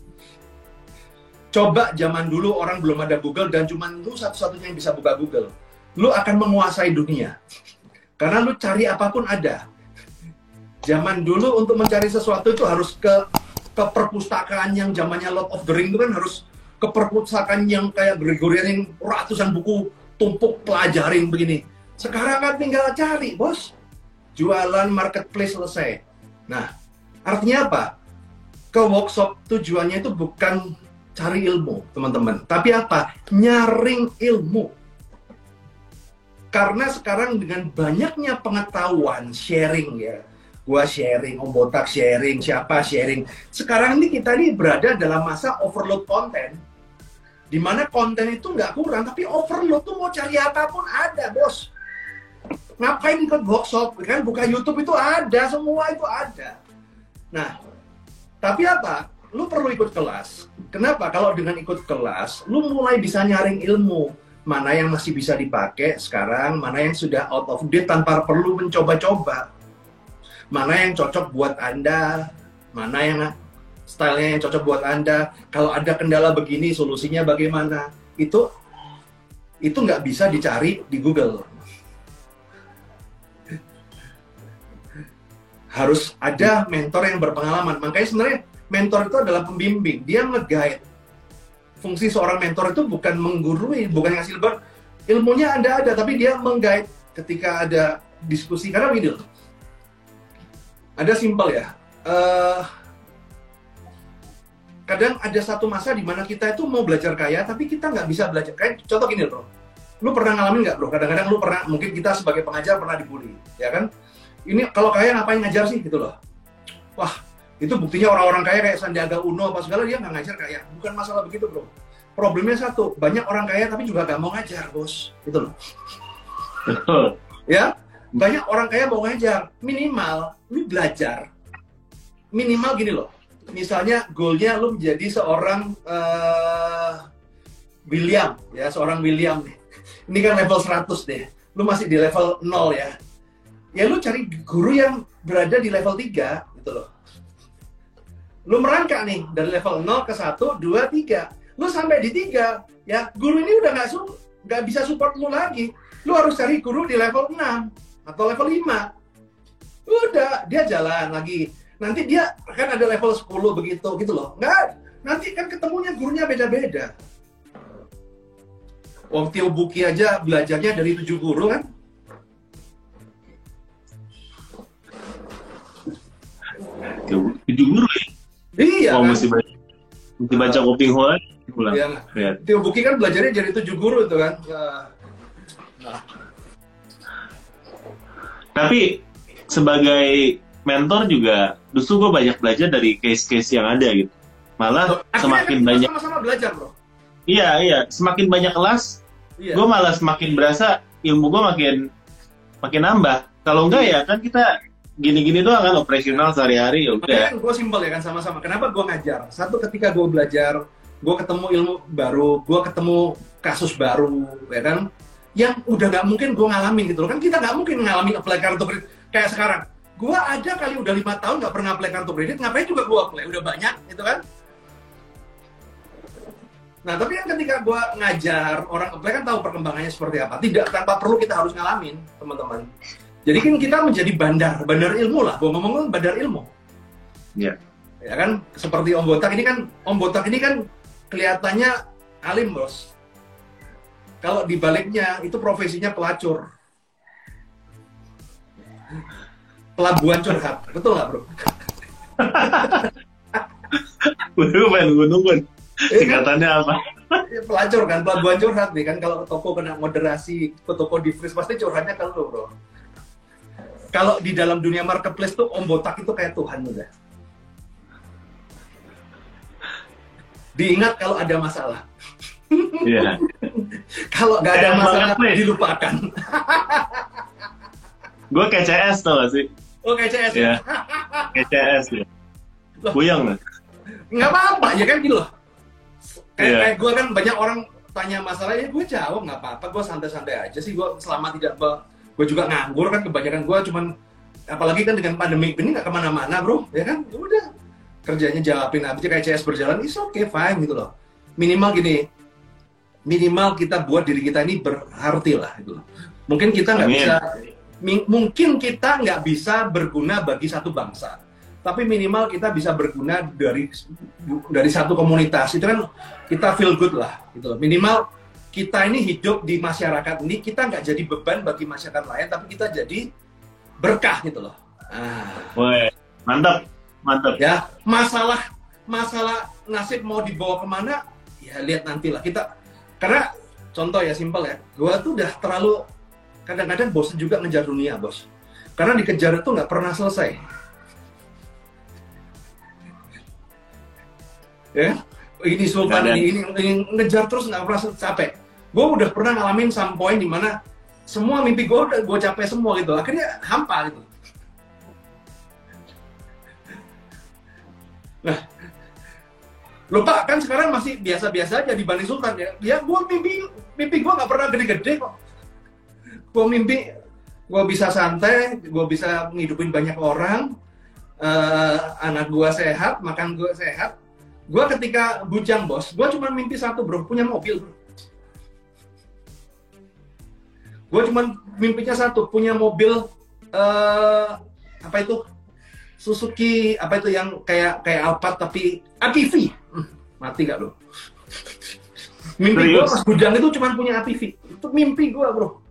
Coba zaman dulu orang belum ada Google dan cuma lu satu-satunya yang bisa buka Google. Lu akan menguasai dunia. Karena lu cari apapun ada. Zaman dulu untuk mencari sesuatu itu harus ke perpustakaan yang zamannya Lord of the Ring itu kan harus ke perpustakaan yang kayak Gregorian yang ratusan buku tumpuk pelajarin begini. Sekarang kan tinggal cari, bos. Jualan marketplace selesai. Nah, artinya apa? Ke workshop tujuannya itu bukan cari ilmu, teman-teman. Tapi apa? Nyaring ilmu. Karena sekarang dengan banyaknya pengetahuan, sharing ya. Gua sharing, Om Botak sharing, siapa sharing. Sekarang ini kita nih berada dalam masa overload konten. Dimana konten itu nggak kurang, tapi overload tuh mau cari apapun ada, bos. Ngapain ikut workshop, kan? Buka YouTube itu ada, semua itu ada. Nah, tapi apa? Lu perlu ikut kelas. Kenapa? Kalau dengan ikut kelas, lu mulai bisa nyaring ilmu. Mana yang masih bisa dipakai sekarang, mana yang sudah out of date tanpa perlu mencoba-coba. Mana yang cocok buat Anda, mana yang stylenya yang cocok buat Anda. Kalau ada kendala begini, solusinya bagaimana? Itu nggak bisa dicari di Google. Harus ada mentor yang berpengalaman. Makanya sebenarnya mentor itu adalah pembimbing. Dia nge-guide. Fungsi seorang mentor itu bukan menggurui, bukan ngasih lebar. Ilmunya ada, tapi dia meng-guide ketika ada diskusi. Karena begini loh. Ada simpel ya. kadang ada satu masa di mana kita itu mau belajar kaya, tapi kita nggak bisa belajar. Kayak contoh gini bro, lu pernah ngalamin nggak bro? Kadang-kadang lu pernah, mungkin kita sebagai pengajar pernah dibully, ya kan? Ini kalau kaya ngapain ngajar sih gitu loh? Wah, itu buktinya orang-orang kaya kayak Sandiaga Uno apa segala dia nggak ngajar kaya. Bukan masalah begitu bro. Problemnya satu, banyak orang kaya tapi juga nggak mau ngajar bos, gitu loh. Ya, banyak orang kaya mau ngajar, minimal lu belajar. Minimal gini loh. Misalnya goalnya lu menjadi seorang William, ya seorang William nih. Ini kan level 100 deh. Lu masih di level 0 ya. Ya lu cari guru yang berada di level 3 gitu loh. Lu merangkak nih dari level 0 ke 1, 2, 3. Lu sampai di 3, ya guru ini udah nggak bisa support lu lagi. Lu harus cari guru di level 6 atau level 5. Udah, dia jalan lagi. Nanti dia kan ada level 10 begitu gitu loh. Nggak, nanti kan ketemunya gurunya beda-beda. Wong Tio Buki aja belajarnya dari 7 guru kan. Tujuh guru ya? Iya kan? Mesti baca Koping Hoa pulang. Iya. Tio Buki kan belajarnya dari 7 guru itu kan. Nah. Tapi sebagai mentor juga justru gue banyak belajar dari case-case yang ada gitu. Malah semakin banyak sama-sama belajar bro. Iya, semakin banyak kelas, gue malah semakin berasa ilmu gue makin nambah. Kalau enggak ya kan kita gini-gini doang kan operasional sehari-hari ya udah. Kan gue simpel ya kan sama-sama. Kenapa gue ngajar? Satu, ketika gue belajar, gue ketemu ilmu baru, gue ketemu kasus baru, ya kan? Yang udah nggak mungkin gue ngalamin gitu loh. Kan kita nggak mungkin ngalamin apply kartu kredit kayak sekarang. Gue ada kali udah 5 tahun nggak pernah apply kartu kredit, ngapain juga gue apply? Udah banyak gitu kan? Nah, tapi kan ketika gue ngajar, orang apply kan tahu perkembangannya seperti apa. Tidak, tanpa perlu kita harus ngalamin, teman-teman. Jadi kan kita menjadi bandar ilmu lah. Gue ngomong bandar ilmu. Iya. Ya kan, seperti Om Botak ini kan kelihatannya alim, bos. Kalau dibaliknya, itu profesinya pelacur. Pelabuhan curhat, betul nggak bro? Gue main gunung. Singkatannya apa? Pelacur kan, pelabuhan curhat nih kan. Kalau ke toko kena moderasi, ke toko di freeze pasti curhatnya ke lu bro. Kalau di dalam dunia marketplace tuh Om Botak itu kayak Tuhan udah. Diingat kalau ada masalah. Iya. Kalau nggak ada masalah dilupakan. Gue kayak CS tau gak sih? Oh kayak CS ya? Kayak CS ya. Buyang lah. Nggak apa-apa, ya kan gitu loh. Kayak gue kan banyak orang tanya masalah, ya gue jawab nggak apa-apa, gue santai-santai aja sih. Gue selama tidak, gue juga nganggur kan, kebanyakan gue cuman, apalagi kan dengan pandemi ini nggak kemana-mana bro, ya kan? Udah, kerjanya jawabin aja kayak CS berjalan, is okay, fine gitu loh. Minimal gini, minimal kita buat diri kita ini berarti lah gitu loh. Mungkin kita nggak bisa berguna bagi satu bangsa, tapi minimal kita bisa berguna dari satu komunitas. Itu kan kita feel good lah gitu loh. Minimal kita ini hidup di masyarakat ini, kita nggak jadi beban bagi masyarakat lain, tapi kita jadi berkah gitu loh. Woi, mantap ya. Masalah nasib mau dibawa kemana ya lihat nantilah kita. Karena contoh ya simpel ya, gue tuh udah terlalu kadang-kadang bosan juga ngejar dunia bos, karena dikejar itu nggak pernah selesai. Ya, ini sultan ini ngejar terus nggak pernah capek. Gue udah pernah ngalamin some point di mana semua mimpi gue udah gue capek semua gitu, akhirnya hampa gitu. Nah, lupa kan sekarang masih biasa-biasa aja dibanding sultan ya. Ya gue mimpi gue nggak pernah gede-gede kok. Gue mimpi gue bisa santai, gue bisa ngidupin banyak orang, anak gue sehat, makan gue sehat. Gue ketika bujang bos, gue cuma mimpi satu bro, punya mobil bro. Gue cuma mimpinya satu, punya mobil apa itu Suzuki apa itu yang kayak Alphard tapi ATV. Mati gak lo? Mimpi gue pas bujang itu cuma punya ATV. Itu mimpi gue bro.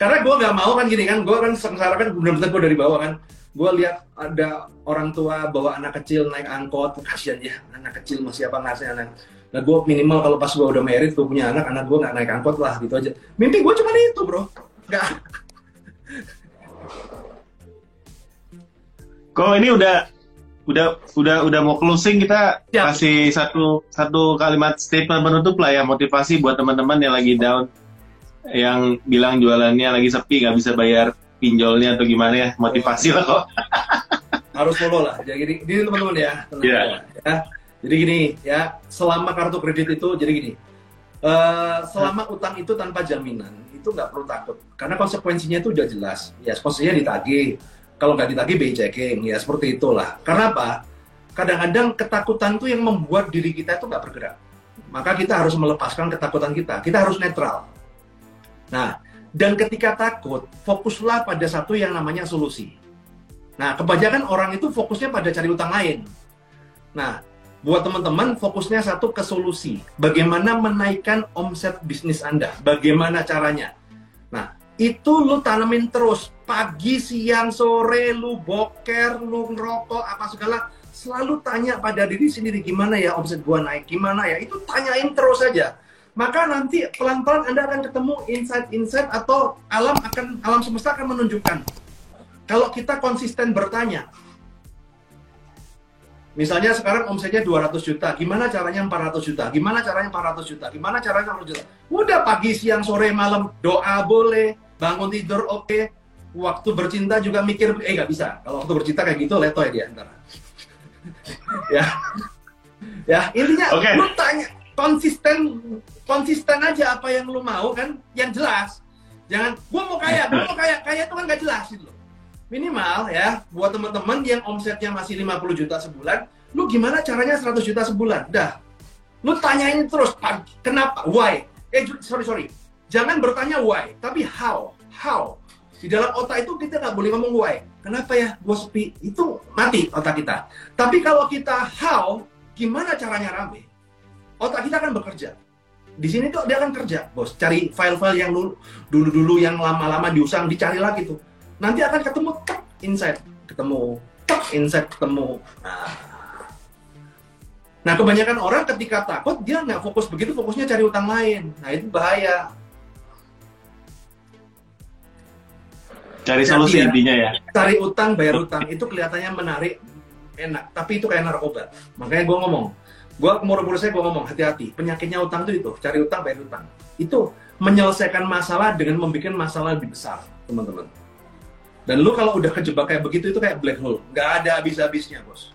Karena gue nggak mau kan gini kan, gue kan sengsara kan bener-bener gue dari bawah kan. Gue lihat ada orang tua bawa anak kecil naik angkot, kasihan ya, anak kecil masih apa ngasih anak. Nah gue minimal kalau pas gue udah married, gue punya anak gue nggak naik angkot lah gitu aja. Mimpi gue cuma itu bro, nggak. Kok ini udah mau closing, kita kasih satu kalimat statement penutup lah ya, motivasi buat teman-teman yang lagi down, yang bilang jualannya lagi sepi, nggak bisa bayar pinjolnya atau gimana ya, motivasi lah kok. Harus follow lah. Jadi gini teman-teman ya, ya. Jadi gini ya, selama kartu kredit itu, jadi gini, selama utang itu tanpa jaminan, itu nggak perlu takut. Karena konsekuensinya itu udah jelas. Ya, konsekuensinya ditagih. Kalau nggak ditagih, BI checking. Ya, seperti itulah. Karena apa? Kadang-kadang ketakutan itu yang membuat diri kita itu nggak bergerak. Maka kita harus melepaskan ketakutan kita. Kita harus netral. Nah, dan ketika takut, fokuslah pada satu yang namanya solusi. Nah, kebanyakan orang itu fokusnya pada cari utang lain. Nah, buat teman-teman, fokusnya satu ke solusi. Bagaimana menaikkan omset bisnis Anda? Bagaimana caranya? Nah, itu lu tanemin terus. Pagi, siang, sore, lu boker, lu ngerokok, apa segala. Selalu tanya pada diri sendiri, gimana ya omset gua naik? Gimana ya? Itu tanyain terus aja. Maka nanti pelan-pelan Anda akan ketemu insight-insight atau alam semesta akan menunjukkan. Kalau kita konsisten bertanya, misalnya sekarang omsetnya 200 juta, gimana caranya 400 juta? Gimana caranya 400 juta? Gimana caranya 400 juta? Udah pagi, siang, sore, malam, doa boleh, bangun tidur oke, waktu bercinta juga mikir, nggak bisa. Kalau waktu bercinta kayak gitu, letoy dia ntar. ya, intinya lu tanya, konsisten aja apa yang lu mau kan, yang jelas. Jangan, gua mau kaya itu kan nggak jelas gitu loh. Minimal ya, buat teman-teman yang omsetnya masih 50 juta sebulan, lu gimana caranya 100 juta sebulan? Dah, lu tanyain terus, kenapa, why? Sorry, jangan bertanya why, tapi how. Di dalam otak itu kita nggak boleh ngomong why. Kenapa ya, gua sepi? Itu mati otak kita. Tapi kalau kita how, gimana caranya rame? Otak kita akan bekerja. Di sini tuh dia akan kerja, bos. Cari file-file yang dulu yang lama-lama diusang, dicari lagi tuh. Nanti akan ketemu insight, ketemu. Nah, kebanyakan orang ketika takut, dia nggak fokus begitu, fokusnya cari utang lain. Nah, itu bahaya. Cari solusi intinya ya. Cari utang, bayar utang, itu kelihatannya menarik, enak. Tapi itu kayak narkoba. Makanya gue ngomong, umur saya gue ngomong, hati-hati. Penyakitnya utang itu, cari utang, bayar utang. Itu menyelesaikan masalah dengan membuat masalah lebih besar, teman-teman. Dan lu kalau udah kejebak kayak begitu, itu kayak black hole. Nggak ada habis-habisnya, bos.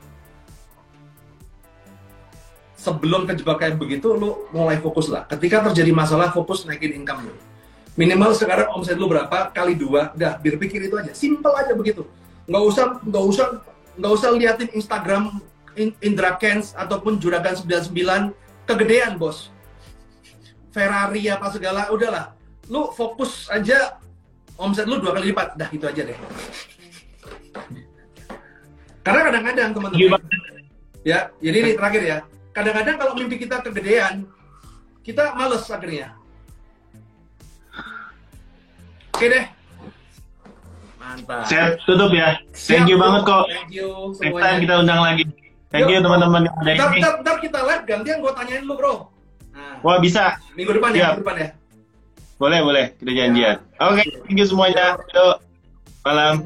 Sebelum kejebak kayak begitu, lu mulai fokus lah. Ketika terjadi masalah, fokus naikin income lu. Minimal sekarang omset lu berapa, kali 2, udah berpikir itu aja. Simple aja begitu. Nggak usah liatin Instagram Indra Kents ataupun Juragan 99, kegedean, bos. Ferrari apa segala, udahlah. Lu fokus aja, omset lu 2 kali lipat, dah gitu aja deh. Karena kadang-kadang teman-teman, ya, jadi ini terakhir ya. Kadang-kadang kalau mimpi kita kegedean, kita males akhirnya. Oke deh. Mantap. Saya tutup ya. Thank you banget kok. Thank you Next time kita undang lagi. Thank you teman-teman yang ada ini. Ntar kita live, gantian gue tanyain lu bro. Nah, wah bisa. Minggu depan ya, minggu depan ya. Boleh, kita janjian. Oke, thank you semuanya. Yuk, malam.